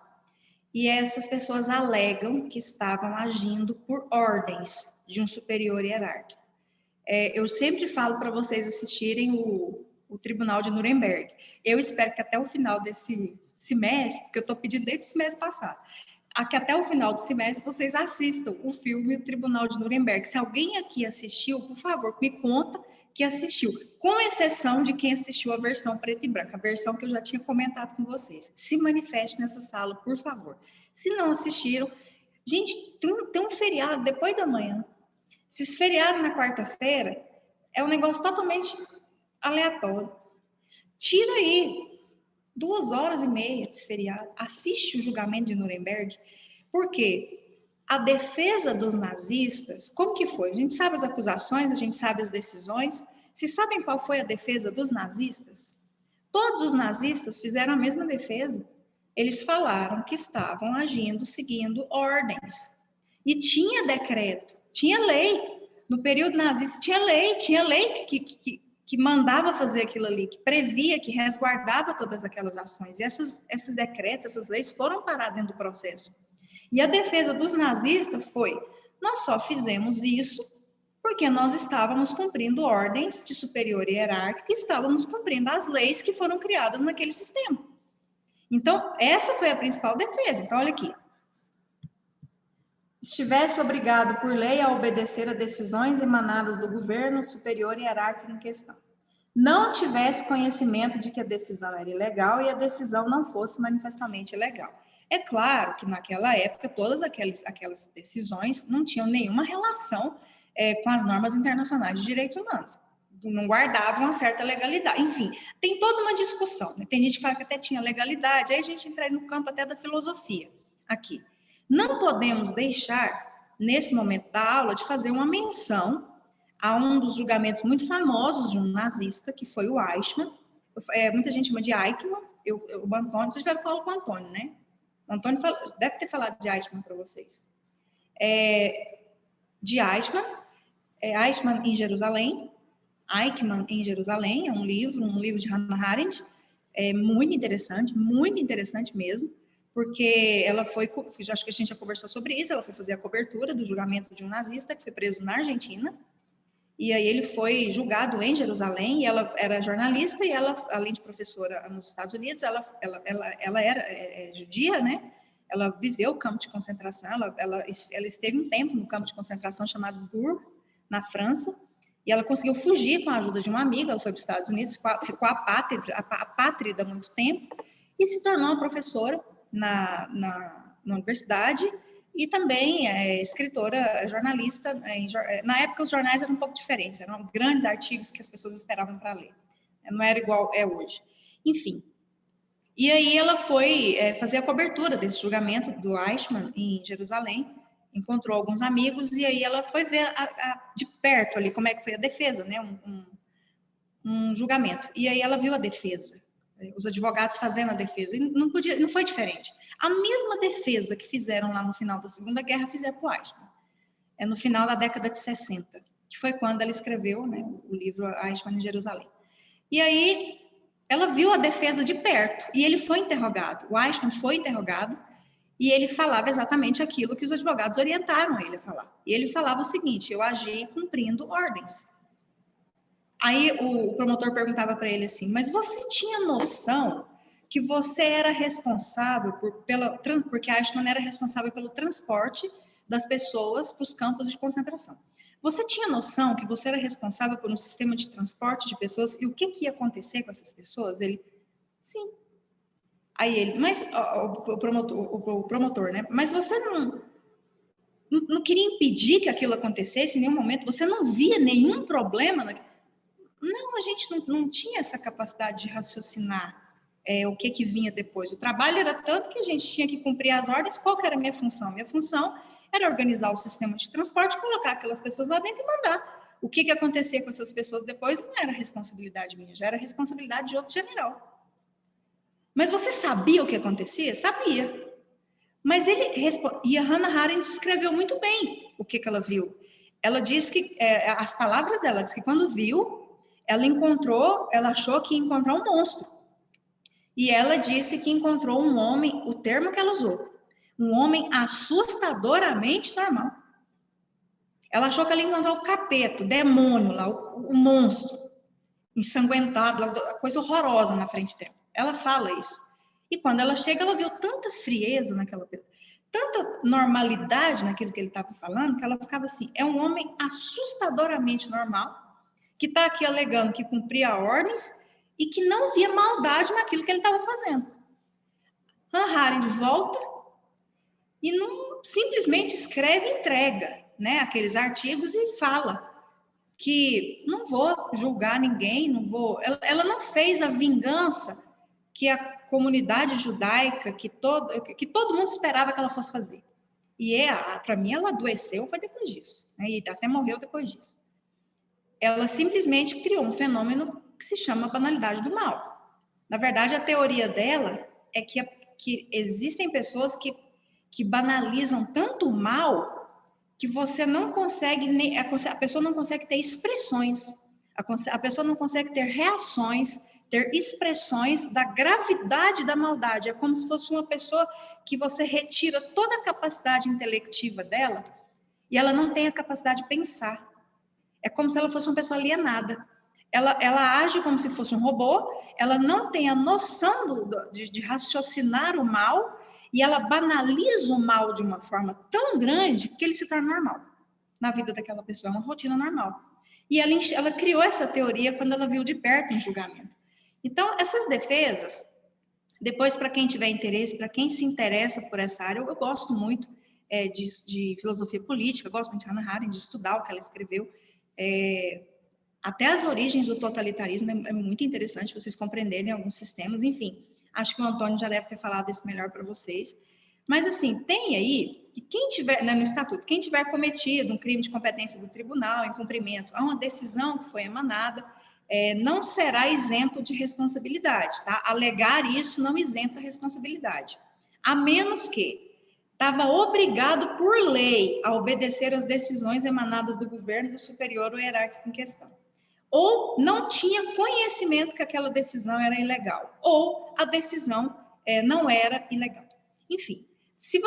[SPEAKER 1] e essas pessoas alegam que estavam agindo por ordens de um superior hierárquico. Eu sempre falo para vocês assistirem o Tribunal de Nuremberg. Eu espero que até o final desse semestre, que eu estou pedindo desde o semestre passado, que até o final do semestre vocês assistam o filme O Tribunal de Nuremberg. Se alguém aqui assistiu, por favor, me conta que assistiu, com exceção de quem assistiu a versão preta e branca, a versão que eu já tinha comentado com vocês. Se manifeste nessa sala, por favor. Se não assistiram, gente, tem um feriado depois da manhã. Esses feriados na quarta-feira é um negócio totalmente aleatório. Tira aí 2h30 desse feriado, assiste o julgamento de Nuremberg, porque a defesa dos nazistas, como que foi? A gente sabe as acusações, a gente sabe as decisões. Vocês sabem qual foi a defesa dos nazistas? Todos os nazistas fizeram a mesma defesa. Eles falaram que estavam agindo seguindo ordens. E tinha decreto, tinha lei. No período nazista tinha lei que mandava fazer aquilo ali, que previa, que resguardava todas aquelas ações. E esses decretos, essas leis foram paradas dentro do processo. E a defesa dos nazistas foi: nós só fizemos isso porque nós estávamos cumprindo ordens de superior hierárquico e estávamos cumprindo as leis que foram criadas naquele sistema. Então, essa foi a principal defesa. Então, olha aqui. Estivesse obrigado por lei a obedecer a decisões emanadas do governo superior hierárquico em questão. Não tivesse conhecimento de que a decisão era ilegal e a decisão não fosse manifestamente ilegal. É claro que naquela época todas aquelas decisões não tinham nenhuma relação com as normas internacionais de direitos humanos. Não guardavam uma certa legalidade. Enfim, tem toda uma discussão, né? Tem gente que fala que até tinha legalidade, aí a gente entra no campo até da filosofia aqui. Não podemos deixar nesse momento da aula, de fazer uma menção a um dos julgamentos muito famosos de um nazista, que foi o Eichmann. Muita gente chama de Eichmann, o Antônio, vocês tiveram aula com o Antônio, né? O Antônio deve ter falado de Eichmann para vocês. De Eichmann, Eichmann em Jerusalém, Eichmann em Jerusalém, é um livro de Hannah Arendt, muito interessante mesmo, porque ela foi, acho que a gente já conversou sobre isso, ela foi fazer a cobertura do julgamento de um nazista que foi preso na Argentina, e aí ele foi julgado em Jerusalém, e ela era jornalista, e ela, além de professora nos Estados Unidos, ela era judia, né? Ela viveu o campo de concentração, ela esteve um tempo no campo de concentração chamado Dur, na França, e ela conseguiu fugir com a ajuda de uma amiga, ela foi para os Estados Unidos, ficou apátrida há muito tempo, e se tornou uma professora na universidade, e também escritora, jornalista. Na época os jornais eram um pouco diferentes, eram grandes artigos que as pessoas esperavam para ler, não era igual é hoje. Enfim, e aí ela foi fazer a cobertura desse julgamento do Eichmann em Jerusalém, encontrou alguns amigos, e aí ela foi ver de perto ali como é que foi a defesa, né? Um julgamento. E aí ela viu a defesa, os advogados fazendo a defesa, e não foi diferente. A mesma defesa que fizeram lá no final da Segunda Guerra, fizeram com o Eichmann. No final da década de 60, que foi quando ela escreveu, né, o livro Eichmann em Jerusalém. E aí ela viu a defesa de perto, e ele foi interrogado, o Eichmann foi interrogado, e ele falava exatamente aquilo que os advogados orientaram ele a falar. E ele falava o seguinte: eu agi cumprindo ordens. Aí o promotor perguntava para ele assim: mas você tinha noção que você era responsável porque Eichmann era responsável pelo transporte das pessoas para os campos de concentração. Você tinha noção que você era responsável por um sistema de transporte de pessoas e o que ia acontecer com essas pessoas? Ele, sim. Aí ele, mas o promotor, né? Mas você não queria impedir que aquilo acontecesse em nenhum momento? Você não via nenhum problema? Não, a gente não tinha essa capacidade de raciocinar o que vinha depois. O trabalho era tanto que a gente tinha que cumprir as ordens. Qual que era a minha função? Minha função era organizar o sistema de transporte, colocar aquelas pessoas lá dentro e mandar. O que acontecia com essas pessoas depois não era responsabilidade minha, já era responsabilidade de outro general. Mas você sabia o que acontecia? Sabia. Mas e a Hannah Arendt escreveu muito bem o que ela viu. Ela diz que, as palavras dela, diz que quando viu, ela achou que ia encontrar um monstro. E ela disse que encontrou um homem, o termo que ela usou, um homem assustadoramente normal. Ela achou que ela ia encontrar o capeta, o demônio lá, o monstro, ensanguentado, coisa horrorosa na frente dela. Ela fala isso. E quando ela chega, ela viu tanta frieza naquela pessoa, tanta normalidade naquilo que ele estava falando, que ela ficava assim: é um homem assustadoramente normal, que está aqui alegando que cumpria ordens e que não via maldade naquilo que ele estava fazendo. Hannah Arendt volta e não simplesmente escreve e entrega, né, aqueles artigos e fala que não vou julgar ninguém, não vou. Ela não fez a vingança que a comunidade judaica, que todo mundo esperava que ela fosse fazer. E para mim, ela adoeceu foi depois disso, né? E até morreu depois disso. Ela simplesmente criou um fenômeno que se chama banalidade do mal. Na verdade, a teoria dela é que existem pessoas que banalizam tanto o mal que você não consegue, a pessoa não consegue ter expressões, a pessoa não consegue ter reações, ter expressões da gravidade da maldade. É como se fosse uma pessoa que você retira toda a capacidade intelectiva dela e ela não tem a capacidade de pensar. É como se ela fosse uma pessoa alienada. Ela age como se fosse um robô, ela não tem a noção de raciocinar o mal, e ela banaliza o mal de uma forma tão grande que ele se torna normal. Na vida daquela pessoa, é uma rotina normal. E ela criou essa teoria quando ela viu de perto um julgamento. Então, essas defesas, depois, para quem tiver interesse, para quem se interessa por essa área, eu gosto muito de filosofia política, gosto muito de Hannah Arendt, de estudar o que ela escreveu. Até as origens do totalitarismo é muito interessante vocês compreenderem alguns sistemas, enfim. Acho que o Antônio já deve ter falado isso melhor para vocês. Mas, assim, tem aí que quem tiver, né, no estatuto, quem tiver cometido um crime de competência do tribunal em cumprimento a uma decisão que foi emanada, não será isento de responsabilidade, tá? Alegar isso não isenta a responsabilidade, a menos que estava obrigado por lei a obedecer às decisões emanadas do governo do superior ou hierárquico em questão, ou não tinha conhecimento que aquela decisão era ilegal, ou a decisão não era ilegal. Enfim, se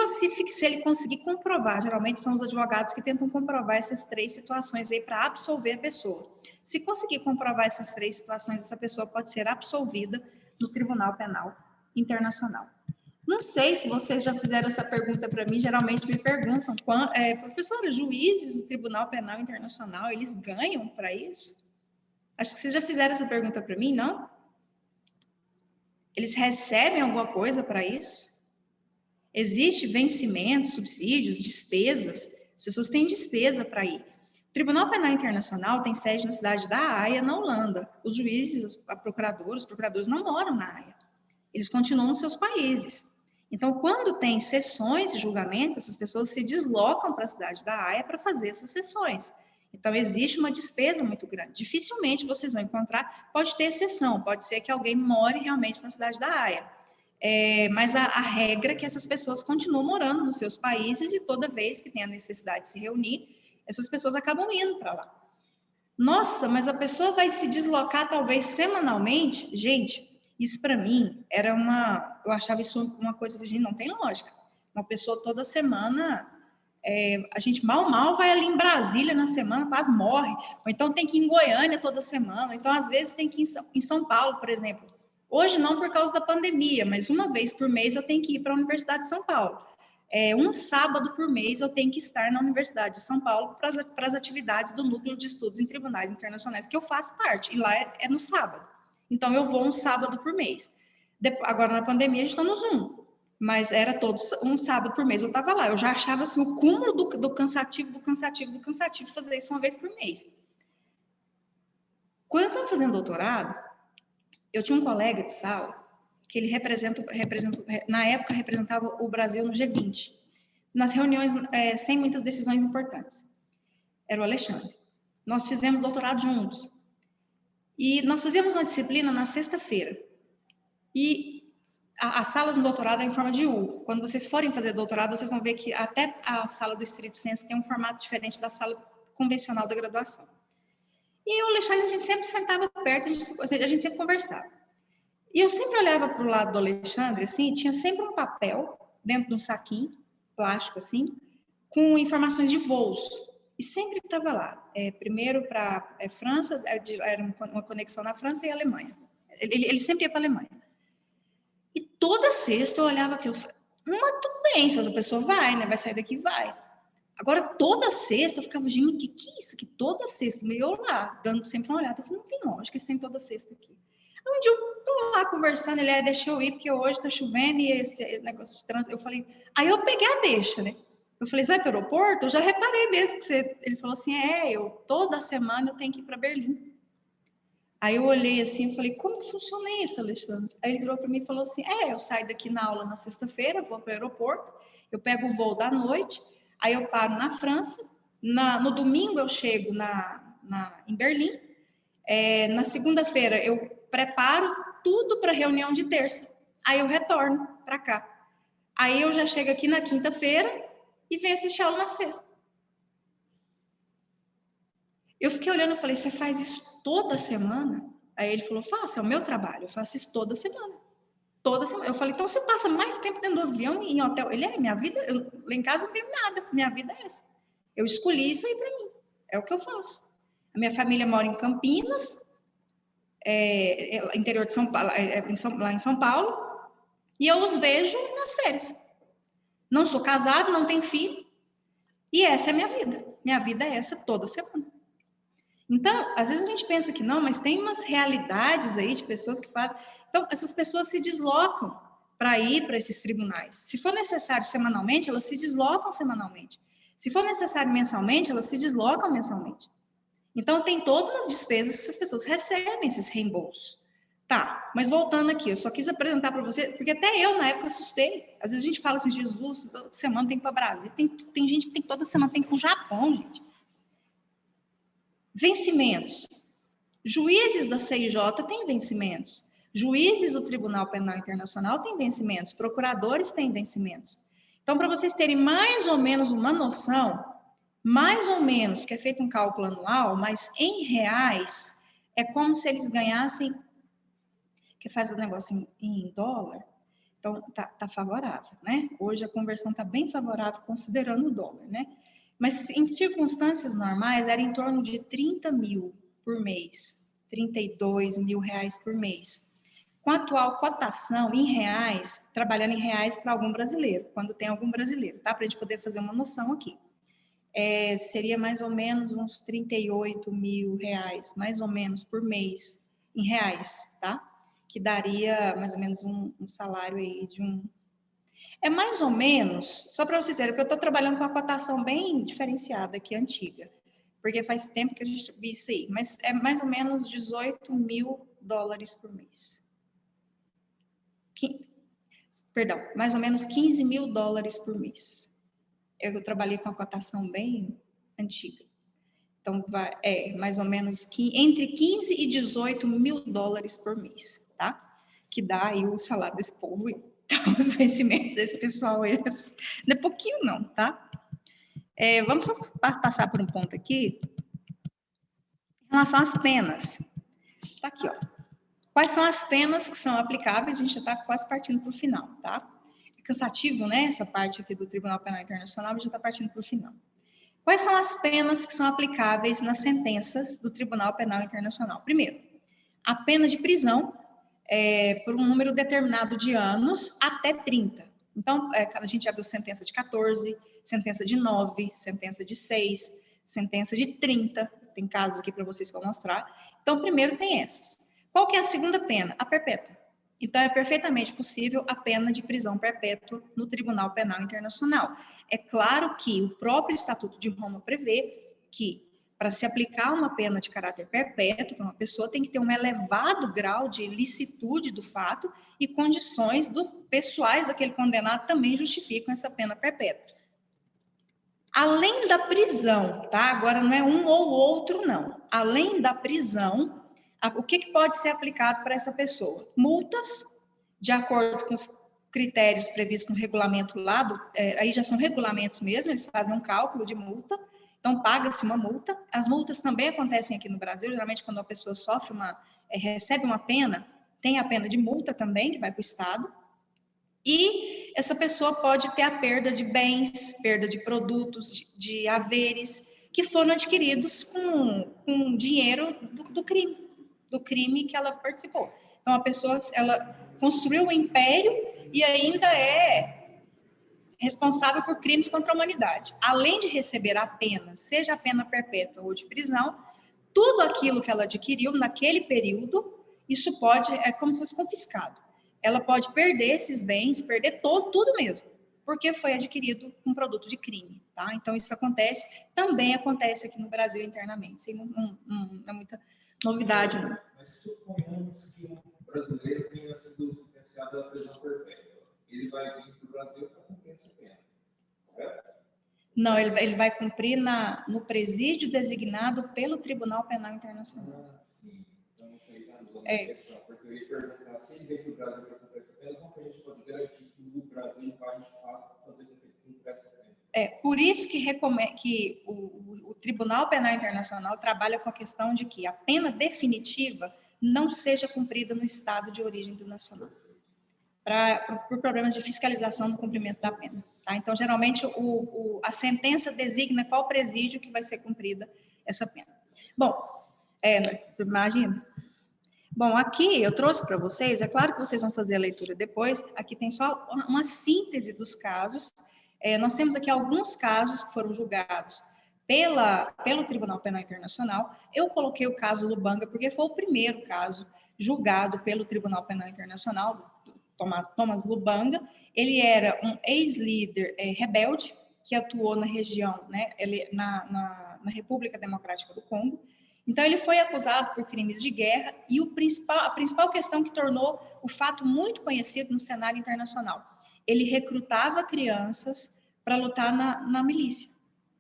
[SPEAKER 1] ele conseguir comprovar, geralmente são os advogados que tentam comprovar essas 3 situações aí para absolver a pessoa. Se conseguir comprovar essas 3 situações, essa pessoa pode ser absolvida no Tribunal Penal Internacional. Não sei se vocês já fizeram essa pergunta para mim, geralmente me perguntam, professora, juízes do Tribunal Penal Internacional, eles ganham para isso? Acho que vocês já fizeram essa pergunta para mim, não? Eles recebem alguma coisa para isso? Existe vencimento, subsídios, despesas? As pessoas têm despesa para ir. O Tribunal Penal Internacional tem sede na cidade da Haia, na Holanda. Os juízes, os procuradores não moram na Haia. Eles continuam nos seus países. Então, quando tem sessões de julgamento, essas pessoas se deslocam para a cidade da Haia para fazer essas sessões. Então, existe uma despesa muito grande. Dificilmente vocês vão encontrar, pode ter exceção, pode ser que alguém more realmente na cidade da Haia. Mas a regra é que essas pessoas continuam morando nos seus países e toda vez que tem a necessidade de se reunir, essas pessoas acabam indo para lá. Nossa, mas a pessoa vai se deslocar talvez semanalmente? Gente, isso para mim eu achava isso uma coisa que não tem lógica. Uma pessoa toda semana, a gente mal vai ali em Brasília na semana, quase morre. Ou então tem que ir em Goiânia toda semana. Então, às vezes, tem que ir em São Paulo, por exemplo. Hoje não por causa da pandemia, mas uma vez por mês eu tenho que ir para a Universidade de São Paulo. Um sábado por mês eu tenho que estar na Universidade de São Paulo para as atividades do Núcleo de Estudos em Tribunais Internacionais, que eu faço parte, e lá é no sábado. Então, eu vou um sábado por mês. Agora, na pandemia, a gente está no Zoom, mas era um sábado por mês eu estava lá. Eu já achava assim, o cúmulo do cansativo fazer isso uma vez por mês. Quando eu estava fazendo doutorado, eu tinha um colega de sala que ele na época representava o Brasil no G20, nas reuniões sem muitas decisões importantes. Era o Alexandre. Nós fizemos doutorado juntos. E nós fizemos uma disciplina na sexta-feira. E as salas no doutorado é em forma de U. Quando vocês forem fazer doutorado, vocês vão ver que até a sala do Stricto Sensu tem um formato diferente da sala convencional da graduação. E o Alexandre, a gente sempre sentava perto, a gente sempre conversava. E eu sempre olhava para o lado do Alexandre, assim, tinha sempre um papel dentro de um saquinho, plástico, assim, com informações de voos. E sempre estava lá. Primeiro para França, era uma conexão na França e Alemanha. Ele sempre ia para a Alemanha. E toda sexta eu olhava aquilo, tudo bem, se a pessoa vai, né? Vai sair daqui, vai. Agora, toda sexta eu ficava, gente, que é isso aqui? Toda sexta. E eu lá, dando sempre uma olhada, eu falei, não tem lógica, isso tem toda sexta aqui. Um dia eu tô lá conversando, ele deixa eu ir, porque hoje tá chovendo e esse negócio de trânsito. Eu falei, aí eu peguei a deixa, né? Eu falei, você vai para o aeroporto? Eu já reparei mesmo que você... Ele falou assim, toda semana eu tenho que ir para Berlim. Aí eu olhei assim e falei, como que funciona isso, Alexandre? Aí ele virou para mim e falou assim, eu saio daqui na aula na sexta-feira, vou para o aeroporto, eu pego o voo da noite, aí eu paro na França, no domingo eu chego em Berlim, na segunda-feira eu preparo tudo para a reunião de terça, aí eu retorno para cá. Aí eu já chego aqui na quinta-feira e venho assistir aula na sexta. Eu fiquei olhando e falei, você faz isso toda semana? Aí ele falou, faço, é o meu trabalho, eu faço isso toda semana. Toda semana. Eu falei, então você passa mais tempo dentro do avião e em hotel? Ele minha vida, lá em casa não tenho nada, minha vida é essa. Eu escolhi isso aí para mim, é o que eu faço. A minha família mora em Campinas, interior de São Paulo, lá em São Paulo, e eu os vejo nas férias. Não sou casado, não tenho filho, e essa é a minha vida. Minha vida é essa toda semana. Então, às vezes a gente pensa que não, mas tem umas realidades aí de pessoas que fazem. Então, essas pessoas se deslocam para ir para esses tribunais. Se for necessário semanalmente, elas se deslocam semanalmente. Se for necessário mensalmente, elas se deslocam mensalmente. Então, tem todas as despesas que essas pessoas recebem, esses reembolsos. Tá, mas voltando aqui, eu só quis apresentar para vocês, porque até eu, na época, assustei. Às vezes a gente fala assim, Jesus, toda semana tem que ir para Brasília. Tem gente que tem toda semana tem que ir para o Japão, gente. Vencimentos. Juízes da CIJ têm vencimentos. Juízes do Tribunal Penal Internacional têm vencimentos. Procuradores têm vencimentos. Então, para vocês terem mais ou menos uma noção, mais ou menos, porque é feito um cálculo anual, mas em reais, é como se eles ganhassem, que faz o negócio em dólar, então tá favorável, né? Hoje a conversão está bem favorável, considerando o dólar, né? Mas em circunstâncias normais, era em torno de 30 mil por mês, 32 mil reais por mês. Com a atual cotação em reais, trabalhando em reais para algum brasileiro, quando tem algum brasileiro, tá? Para a gente poder fazer uma noção aqui. Seria mais ou menos uns 38 mil reais, mais ou menos, por mês, em reais, tá? Que daria mais ou menos um salário aí de um... É mais ou menos, só para vocês verem, porque eu estou trabalhando com uma cotação bem diferenciada aqui, antiga, porque faz tempo que a gente viu isso aí, mas é mais ou menos 18 mil dólares por mês. Perdão, mais ou menos 15 mil dólares por mês. Eu trabalhei com uma cotação bem antiga. Então, mais ou menos entre 15 e 18 mil dólares por mês, tá? Que dá aí o salário desse povo, então, os vencimentos desse pessoal, não é pouquinho não, tá? Vamos só passar por um ponto aqui, em relação às penas. Tá aqui, ó. Quais são as penas que são aplicáveis? A gente já está quase partindo para o final, tá? É cansativo, né? Essa parte aqui do Tribunal Penal Internacional, mas já está partindo para o final. Quais são as penas que são aplicáveis nas sentenças do Tribunal Penal Internacional? Primeiro, a pena de prisão por um número determinado de anos até 30. Então, a gente já viu sentença de 14, sentença de 9, sentença de 6, sentença de 30. Tem casos aqui para vocês que eu vou mostrar. Então, primeiro tem essas. Qual que é a segunda pena? A perpétua. Então, é perfeitamente possível a pena de prisão perpétua no Tribunal Penal Internacional. É claro que o próprio Estatuto de Roma prevê que, para se aplicar uma pena de caráter perpétuo para uma pessoa, tem que ter um elevado grau de licitude do fato e condições pessoais daquele condenado também justificam essa pena perpétua. Além da prisão, tá? Agora não é um ou outro, não. Além da prisão, o que pode ser aplicado para essa pessoa? Multas, de acordo com os critérios previstos no regulamento lá, aí já são regulamentos mesmo, eles fazem um cálculo de multa, então paga-se uma multa. As multas também acontecem aqui no Brasil, geralmente quando a pessoa recebe uma pena, tem a pena de multa também, que vai para o Estado, e essa pessoa pode ter a perda de bens, perda de produtos, de haveres, que foram adquiridos com dinheiro do crime que ela participou. Então, a pessoa, ela construiu um império e ainda é responsável por crimes contra a humanidade. Além de receber a pena, seja a pena perpétua ou de prisão, tudo aquilo que ela adquiriu naquele período, isso é como se fosse confiscado. Ela pode perder esses bens, perder tudo mesmo, porque foi adquirido com produto de crime, tá? Então, isso também acontece aqui no Brasil internamente, isso não é muita novidade, não.
[SPEAKER 2] Mas suponhamos que um brasileiro tenha sido sentenciado à prisão perpétua. Ele vai vir para o Brasil para cumprir essa pena, correto?
[SPEAKER 1] Não, ele vai cumprir no presídio designado pelo Tribunal Penal Internacional.
[SPEAKER 2] Sim. Então, isso aí está dando uma questão, porque eu ia perguntar, se ele vem para o Brasil para cumprir essa pena, como que a gente pode garantir que o Brasil vai, de fato, fazer com que ele cumpra essa pena?
[SPEAKER 1] Por isso que o Tribunal Penal Internacional trabalha com a questão de que a pena definitiva não seja cumprida no estado de origem do nacional, por problemas de fiscalização do cumprimento da pena. Tá? Então, geralmente, a sentença designa qual presídio que vai ser cumprida essa pena. Bom, imagina. Bom, aqui eu trouxe para vocês, é claro que vocês vão fazer a leitura depois, aqui tem só uma síntese dos casos. Nós temos aqui alguns casos que foram julgados pelo Tribunal Penal Internacional. Eu coloquei o caso Lubanga porque foi o primeiro caso julgado pelo Tribunal Penal Internacional, Thomas Lubanga. Ele era um ex-líder rebelde que atuou na região, né, na República Democrática do Congo, Então, ele foi acusado por crimes de guerra e a principal questão que tornou o fato muito conhecido no cenário internacional. Ele recrutava crianças para lutar na milícia.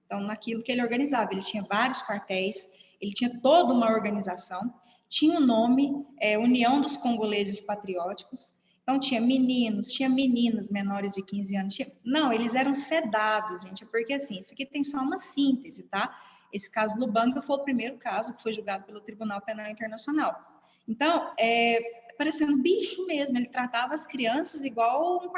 [SPEAKER 1] Então, naquilo que ele organizava. Ele tinha vários quartéis, ele tinha toda uma organização, tinha o nome União dos Congoleses Patrióticos. Então, tinha meninos, tinha meninas menores de 15 anos. Não, eles eram sedados, gente, porque assim, isso aqui tem só uma síntese, tá? Esse caso Lubanga foi o primeiro caso que foi julgado pelo Tribunal Penal Internacional. Então, parecendo bicho mesmo, ele tratava as crianças igual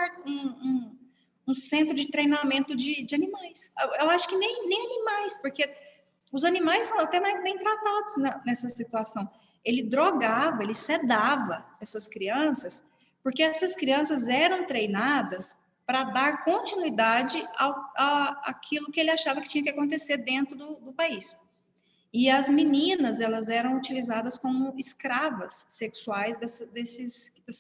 [SPEAKER 1] um centro de treinamento de animais. Eu acho que nem animais, porque os animais são até mais bem tratados nessa situação. Ele drogava, ele sedava essas crianças, porque essas crianças eram treinadas para dar continuidade àquilo que ele achava que tinha que acontecer dentro do país. E as meninas, elas eram utilizadas como escravas sexuais dessas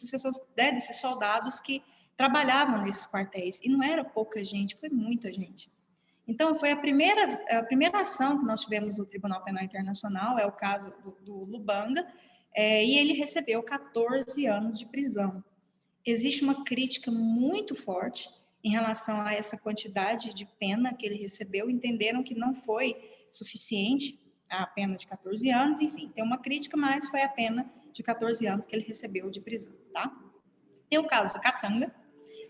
[SPEAKER 1] pessoas, desses soldados que trabalhavam nesses quartéis. E não era pouca gente, foi muita gente. Então, foi a primeira ação que nós tivemos no Tribunal Penal Internacional, é o caso do Lubanga, e ele recebeu 14 anos de prisão. Existe uma crítica muito forte em relação a essa quantidade de pena que ele recebeu, entenderam que não foi suficiente a pena de 14 anos, enfim, tem uma crítica, mas foi a pena de 14 anos que ele recebeu de prisão, tá? Tem o caso do Katanga.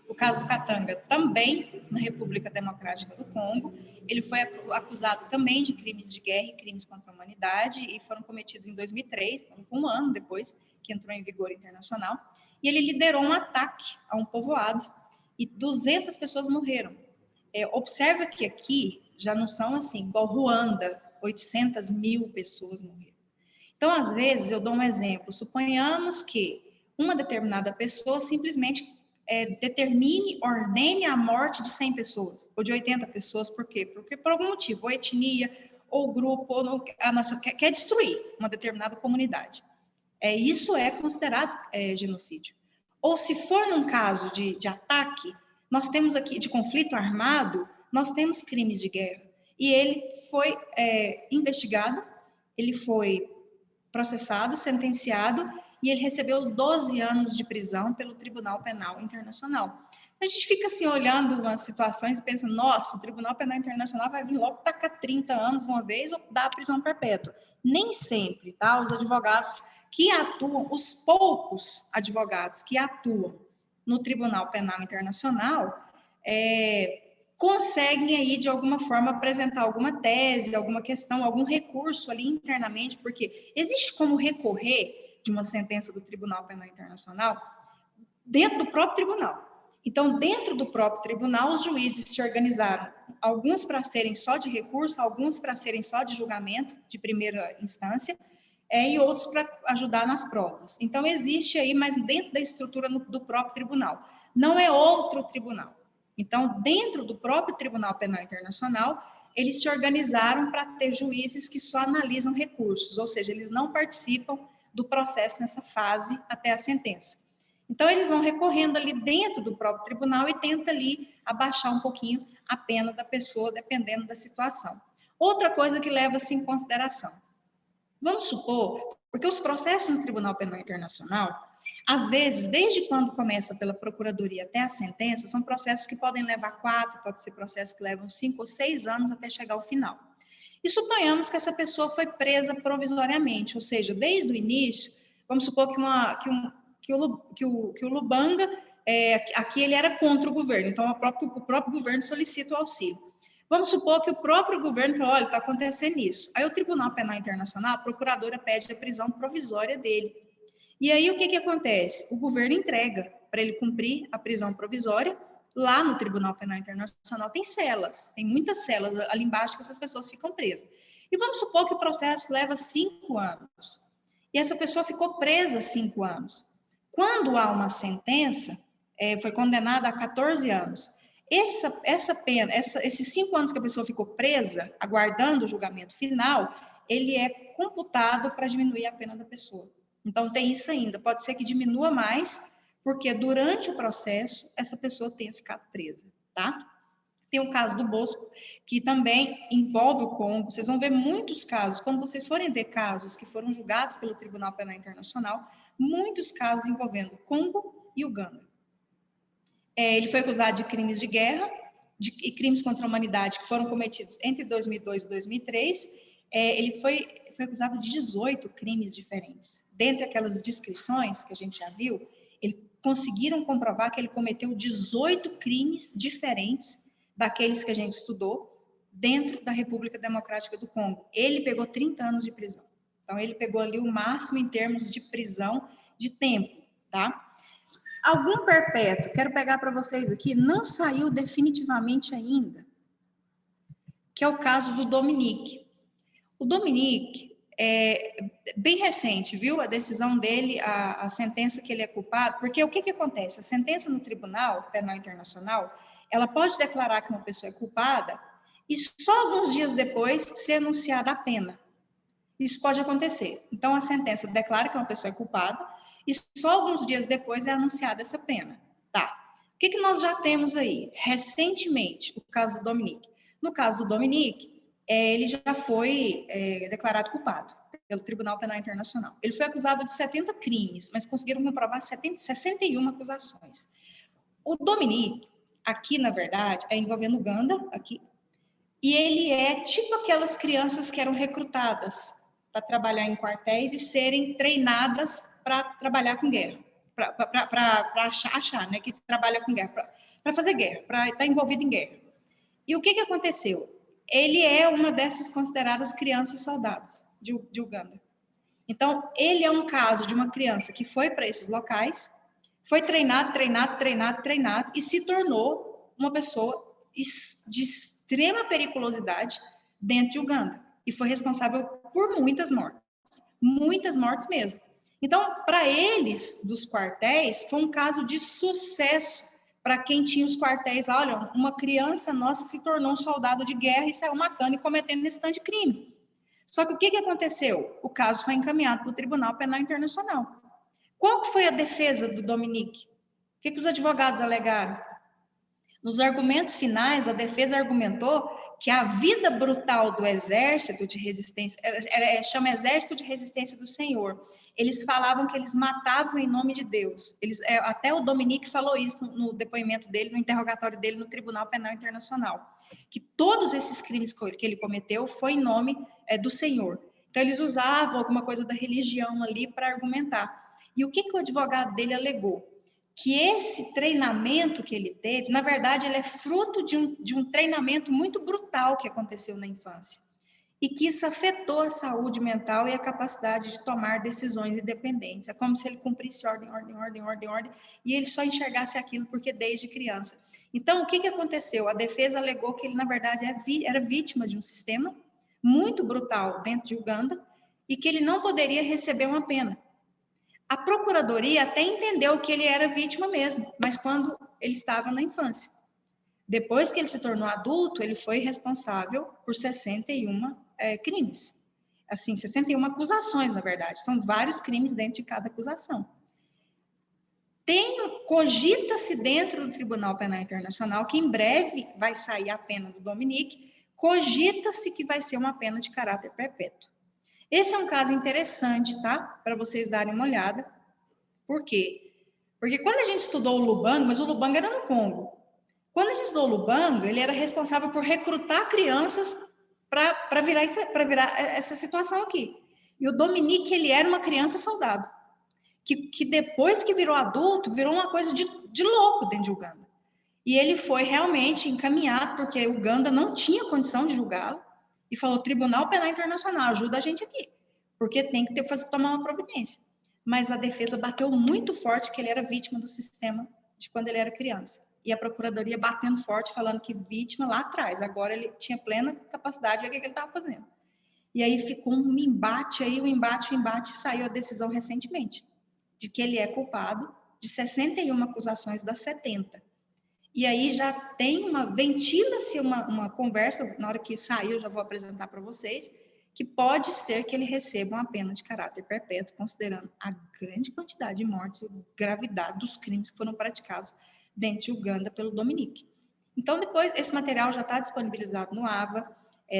[SPEAKER 1] O caso do Katanga também na República Democrática do Congo, ele foi acusado também de crimes de guerra e crimes contra a humanidade e foram cometidos em 2003, então foi um ano depois que entrou em vigor internacional, e ele liderou um ataque a um povoado e 200 pessoas morreram. Observa que aqui já não são assim, igual Ruanda, 800 mil pessoas morreram. Então, às vezes, eu dou um exemplo, suponhamos que uma determinada pessoa simplesmente determine, ordene a morte de 100 pessoas, ou de 80 pessoas, por quê? Porque por algum motivo, ou etnia, ou grupo, ou a nação, quer destruir uma determinada comunidade. Isso é considerado genocídio. Ou se for num caso de ataque, nós temos aqui, de conflito armado, nós temos crimes de guerra. E ele foi investigado, ele foi processado, sentenciado, e ele recebeu 12 anos de prisão pelo Tribunal Penal Internacional. A gente fica assim, olhando umas situações e pensa, nossa, o Tribunal Penal Internacional vai vir logo tacar 30 anos uma vez ou dar a prisão perpétua. Nem sempre, tá? Os advogados que atuam, os poucos advogados que atuam no Tribunal Penal Internacional, conseguem aí, de alguma forma, apresentar alguma tese, alguma questão, algum recurso ali internamente, porque existe como recorrer de uma sentença do Tribunal Penal Internacional dentro do próprio tribunal. Então, dentro do próprio tribunal, os juízes se organizaram, alguns para serem só de recurso, alguns para serem só de julgamento, de primeira instância, e outros para ajudar nas provas. Então, existe aí, mas dentro da estrutura do próprio tribunal. Não é outro tribunal. Então, dentro do próprio Tribunal Penal Internacional, eles se organizaram para ter juízes que só analisam recursos, ou seja, eles não participam do processo nessa fase até a sentença. Então, eles vão recorrendo ali dentro do próprio tribunal e tenta ali abaixar um pouquinho a pena da pessoa, dependendo da situação. Outra coisa que leva-se em consideração. Vamos supor, porque os processos no Tribunal Penal Internacional, às vezes, desde quando começa pela Procuradoria até a sentença, são processos que podem levar 4, pode ser processos que levam 5 ou 6 anos até chegar ao final. E suponhamos que essa pessoa foi presa provisoriamente, ou seja, desde o início, vamos supor que o Lubanga, aqui ele era contra o governo, então o próprio governo solicita o auxílio. Vamos supor que o próprio governo falou, olha, está acontecendo isso. Aí o Tribunal Penal Internacional, a procuradora pede a prisão provisória dele. E aí o que acontece? O governo entrega para ele cumprir a prisão provisória. Lá no Tribunal Penal Internacional tem celas, tem muitas celas ali embaixo que essas pessoas ficam presas. E vamos supor que o processo leva 5 anos. E essa pessoa ficou presa 5 anos. Quando há uma sentença, foi condenada a 14 anos. Essa pena, esses 5 anos que a pessoa ficou presa, aguardando o julgamento final, ele é computado para diminuir a pena da pessoa. Então, tem isso ainda. Pode ser que diminua mais, porque durante o processo, essa pessoa tenha ficado presa, tá? Tem o caso do Bosco, que também envolve o Congo. Vocês vão ver muitos casos, quando vocês forem ver casos que foram julgados pelo Tribunal Penal Internacional, muitos casos envolvendo Congo e Uganda. Ele foi acusado de crimes de guerra e crimes contra a humanidade que foram cometidos entre 2002 e 2003. Ele foi acusado de 18 crimes diferentes. Dentre aquelas descrições que a gente já viu, eles conseguiram comprovar que ele cometeu 18 crimes diferentes daqueles que a gente estudou dentro da República Democrática do Congo. Ele pegou 30 anos de prisão. Então, ele pegou ali o máximo em termos de prisão de tempo, tá? Algum perpétuo, quero pegar para vocês aqui, não saiu definitivamente ainda, que é o caso do Dominique. O Dominique é bem recente, viu? A decisão dele, a sentença que ele é culpado, porque o que acontece? A sentença no Tribunal Penal Internacional, ela pode declarar que uma pessoa é culpada e só alguns dias depois ser anunciada a pena. Isso pode acontecer. Então, a sentença declara que uma pessoa é culpada e só alguns dias depois é anunciada essa pena. Tá. O que nós já temos aí? Recentemente, o caso do Dominique. No caso do Dominique, ele já foi declarado culpado pelo Tribunal Penal Internacional. Ele foi acusado de 70 crimes, mas conseguiram comprovar 61 acusações. O Dominique, aqui, na verdade, é envolvendo Uganda, aqui, e ele é tipo aquelas crianças que eram recrutadas para trabalhar em quartéis e serem treinadas para trabalhar com guerra, para achar, né, que trabalha com guerra, para fazer guerra, para estar envolvido em guerra. E o que aconteceu? Ele é uma dessas consideradas crianças soldados de Uganda. Então, ele é um caso de uma criança que foi para esses locais, foi treinado e se tornou uma pessoa de extrema periculosidade dentro de Uganda. E foi responsável por muitas mortes mesmo. Então, para eles, dos quartéis, foi um caso de sucesso para quem tinha os quartéis lá. Olha, uma criança nossa se tornou um soldado de guerra e saiu matando e cometendo esse tanto de crime. Só que o que aconteceu? O caso foi encaminhado para o Tribunal Penal Internacional. Qual que foi a defesa do Dominique? O que os advogados alegaram? Nos argumentos finais, a defesa argumentou que a vida brutal do exército de resistência, chama Exército de Resistência do Senhor, eles falavam que eles matavam em nome de Deus. Até o Dominique falou isso no depoimento dele, no interrogatório dele no Tribunal Penal Internacional, que todos esses crimes que ele cometeu foi em nome do Senhor. Então, eles usavam alguma coisa da religião ali para argumentar. E o que o advogado dele alegou? Que esse treinamento que ele teve, na verdade, ele é fruto de um treinamento muito brutal que aconteceu na infância. E que isso afetou a saúde mental e a capacidade de tomar decisões independentes. É como se ele cumprisse ordem, e ele só enxergasse aquilo porque desde criança. Então, o que aconteceu? A defesa alegou que ele, na verdade, era vítima de um sistema muito brutal dentro de Uganda e que ele não poderia receber uma pena. A procuradoria até entendeu que ele era vítima mesmo, mas quando ele estava na infância. Depois que ele se tornou adulto, ele foi responsável por 61 crimes. Assim, 61 acusações, na verdade. São vários crimes dentro de cada acusação. Cogita-se dentro do Tribunal Penal Internacional que em breve vai sair a pena do Dominique, cogita-se que vai ser uma pena de caráter perpétuo. Esse é um caso interessante, tá? Para vocês darem uma olhada. Por quê? Porque quando a gente estudou o Lubanga, mas o Lubanga era no Congo. Quando a gente estudou o Lubanga, ele era responsável por recrutar crianças para virar essa situação aqui. E o Dominique, ele era uma criança soldado. Que depois que virou adulto, virou uma coisa de louco dentro de Uganda. E ele foi realmente encaminhado, porque Uganda não tinha condição de julgá-lo, e falou, Tribunal Penal Internacional, ajuda a gente aqui, porque tem que tomar uma providência. Mas a defesa bateu muito forte que ele era vítima do sistema de quando ele era criança. E a procuradoria batendo forte, falando que vítima lá atrás, agora ele tinha plena capacidade de ver o que ele estava fazendo. E aí ficou um embate aí, o embate, saiu a decisão recentemente, de que ele é culpado de 61 acusações das 70. E aí já tem ventila-se uma conversa, na hora que sair eu já vou apresentar para vocês, que pode ser que ele receba uma pena de caráter perpétuo, considerando a grande quantidade de mortes e gravidade dos crimes que foram praticados dentro de Uganda pelo Dominique. Então, depois, esse material já está disponibilizado no AVA,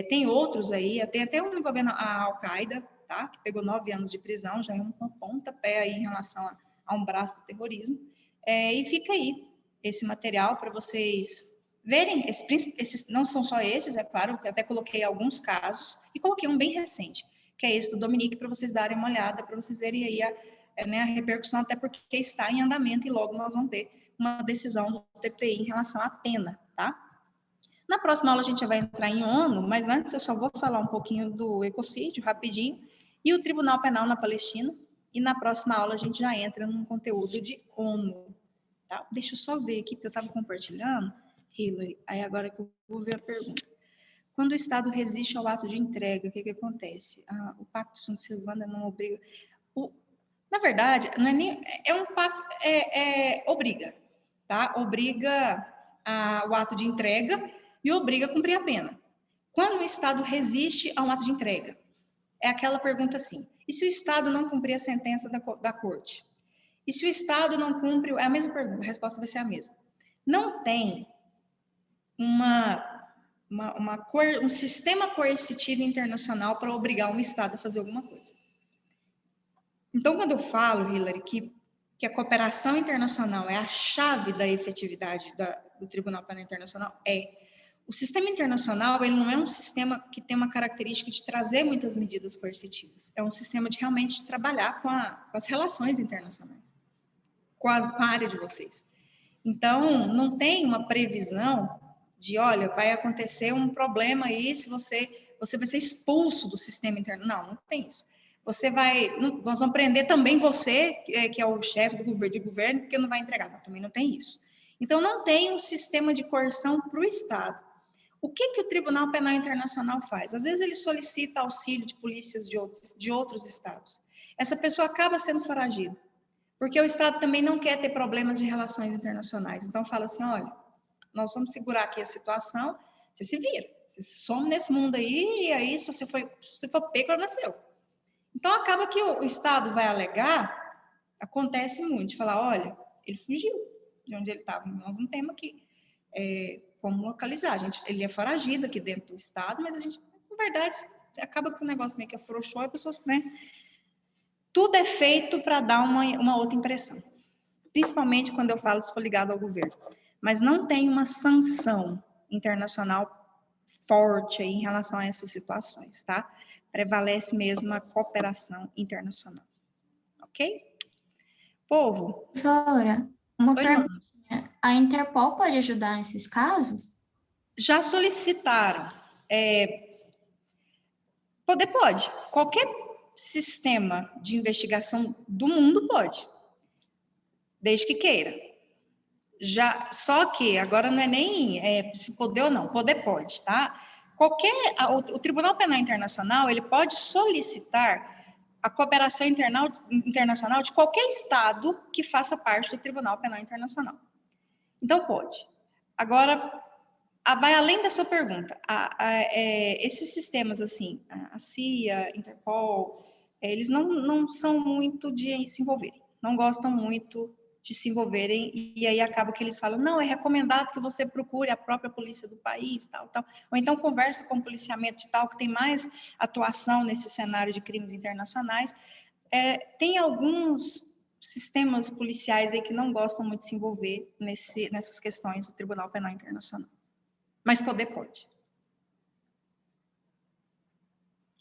[SPEAKER 1] tem outros aí, tem até um envolvendo a Al-Qaeda, tá? Que pegou 9 anos de prisão, já é um pontapé aí em relação a um braço do terrorismo. E fica aí esse material para vocês verem. Esses não são só esses, é claro, que eu até coloquei alguns casos, e coloquei um bem recente, que é esse do Dominique, para vocês darem uma olhada, para vocês verem aí a repercussão, até porque está em andamento e logo nós vamos ter uma decisão do TPI em relação à pena, tá? Na próxima aula a gente vai entrar em ONU, mas antes eu só vou falar um pouquinho do ecocídio, rapidinho, e o Tribunal Penal na Palestina, e na próxima aula a gente já entra num conteúdo de ONU, tá? Deixa eu só ver aqui, porque eu estava compartilhando, Hillary, aí agora que eu vou ver a pergunta. Quando o Estado resiste ao ato de entrega, o que acontece? O Pacto Sunt Servanda não obriga... Na verdade, não é nem... É um pacto... obriga, tá? Obriga o ato de entrega e obriga a cumprir a pena. Quando o Estado resiste a um ato de entrega? É aquela pergunta assim, e se o Estado não cumprir a sentença da corte? E se o Estado não cumpre... É a mesma pergunta, a resposta vai ser a mesma. Não tem um sistema coercitivo internacional para obrigar um Estado a fazer alguma coisa. Então, quando eu falo, Hillary, que a cooperação internacional é a chave da efetividade do Tribunal Penal Internacional, o sistema internacional ele não é um sistema que tem uma característica de trazer muitas medidas coercitivas. É um sistema de realmente trabalhar com as relações internacionais, com a área de vocês. Então, não tem uma previsão de, olha, vai acontecer um problema aí se você vai ser expulso do sistema internacional. Não tem isso. Nós vamos prender também você, que é o chefe do governo, porque não vai entregar. Não, também não tem isso. Então, não tem um sistema de coerção para o Estado. O que o Tribunal Penal Internacional faz? Às vezes ele solicita auxílio de polícias de outros estados. Essa pessoa acaba sendo foragida, porque o Estado também não quer ter problemas de relações internacionais. Então, fala assim, olha, nós vamos segurar aqui a situação, você se vira, você some nesse mundo aí, e aí, se você for pego, nasceu. Então, acaba que o Estado vai alegar, acontece muito, falar, olha, ele fugiu de onde ele estava, nós não temos aqui como localizar. Ele é foragido aqui dentro do Estado, mas a gente, na verdade, acaba que o negócio meio que afrouxou, e a pessoa, né? Tudo é feito para dar uma outra impressão, principalmente quando eu falo se for ligado ao governo. Mas não tem uma sanção internacional forte aí em relação a essas situações, tá? Prevalece mesmo a cooperação internacional. Ok? Povo?
[SPEAKER 3] Professora, uma
[SPEAKER 1] Oi,
[SPEAKER 3] perguntinha. A Interpol pode ajudar nesses casos?
[SPEAKER 1] Já solicitaram. Pode. Qualquer sistema de investigação do mundo pode, desde que queira. Só que agora não é nem se poder ou não, poder pode, tá? O Tribunal Penal Internacional ele pode solicitar a cooperação internacional de qualquer estado que faça parte do Tribunal Penal Internacional. Então pode. Agora vai além da sua pergunta. Esses sistemas assim, a CIA, Interpol, eles não são muito de se envolverem, não gostam muito de se envolverem, e aí acaba que eles falam, não, é recomendado que você procure a própria polícia do país, tal. Ou então conversa com o policiamento de tal, que tem mais atuação nesse cenário de crimes internacionais. Tem alguns sistemas policiais aí que não gostam muito de se envolver nessas questões do Tribunal Penal Internacional. Mas poder pode.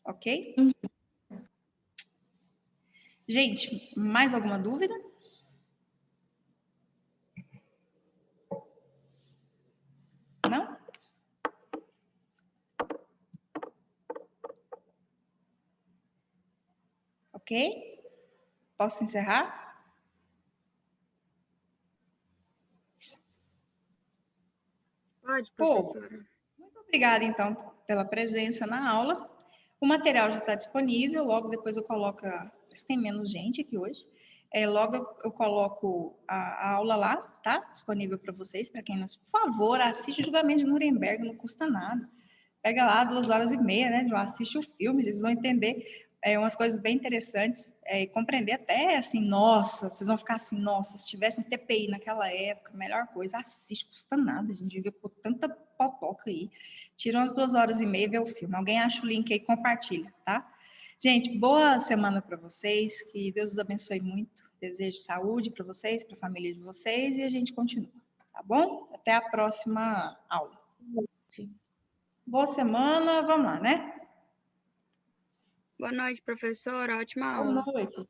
[SPEAKER 1] Ok? Gente, mais alguma dúvida? Não? Ok? Posso encerrar?
[SPEAKER 5] Pode, professora.
[SPEAKER 1] Muito obrigada, então, pela presença na aula. O material já está disponível, logo depois eu coloco... Tem menos gente aqui hoje. Logo eu coloco a aula lá, tá? Disponível para vocês, para quem não... Por favor, assiste o Julgamento de Nuremberg, não custa nada. Pega lá 2 horas e meia, né? Já assiste o filme, eles vão entender umas coisas bem interessantes, e compreender até assim, nossa, vocês vão ficar assim, nossa, se tivesse um TPI naquela época, melhor coisa, assiste, custa nada, a gente devia pôr tanta potoca aí. Tira umas 2 horas e meia e vê o filme. Alguém acha o link aí, compartilha, tá? Gente, boa semana para vocês, que Deus os abençoe muito. Desejo saúde para vocês, para a família de vocês e a gente continua, tá bom? Até a próxima aula. Boa semana, vamos lá, né?
[SPEAKER 5] Boa noite, professora. Ótima
[SPEAKER 1] Boa
[SPEAKER 5] aula.
[SPEAKER 1] noite.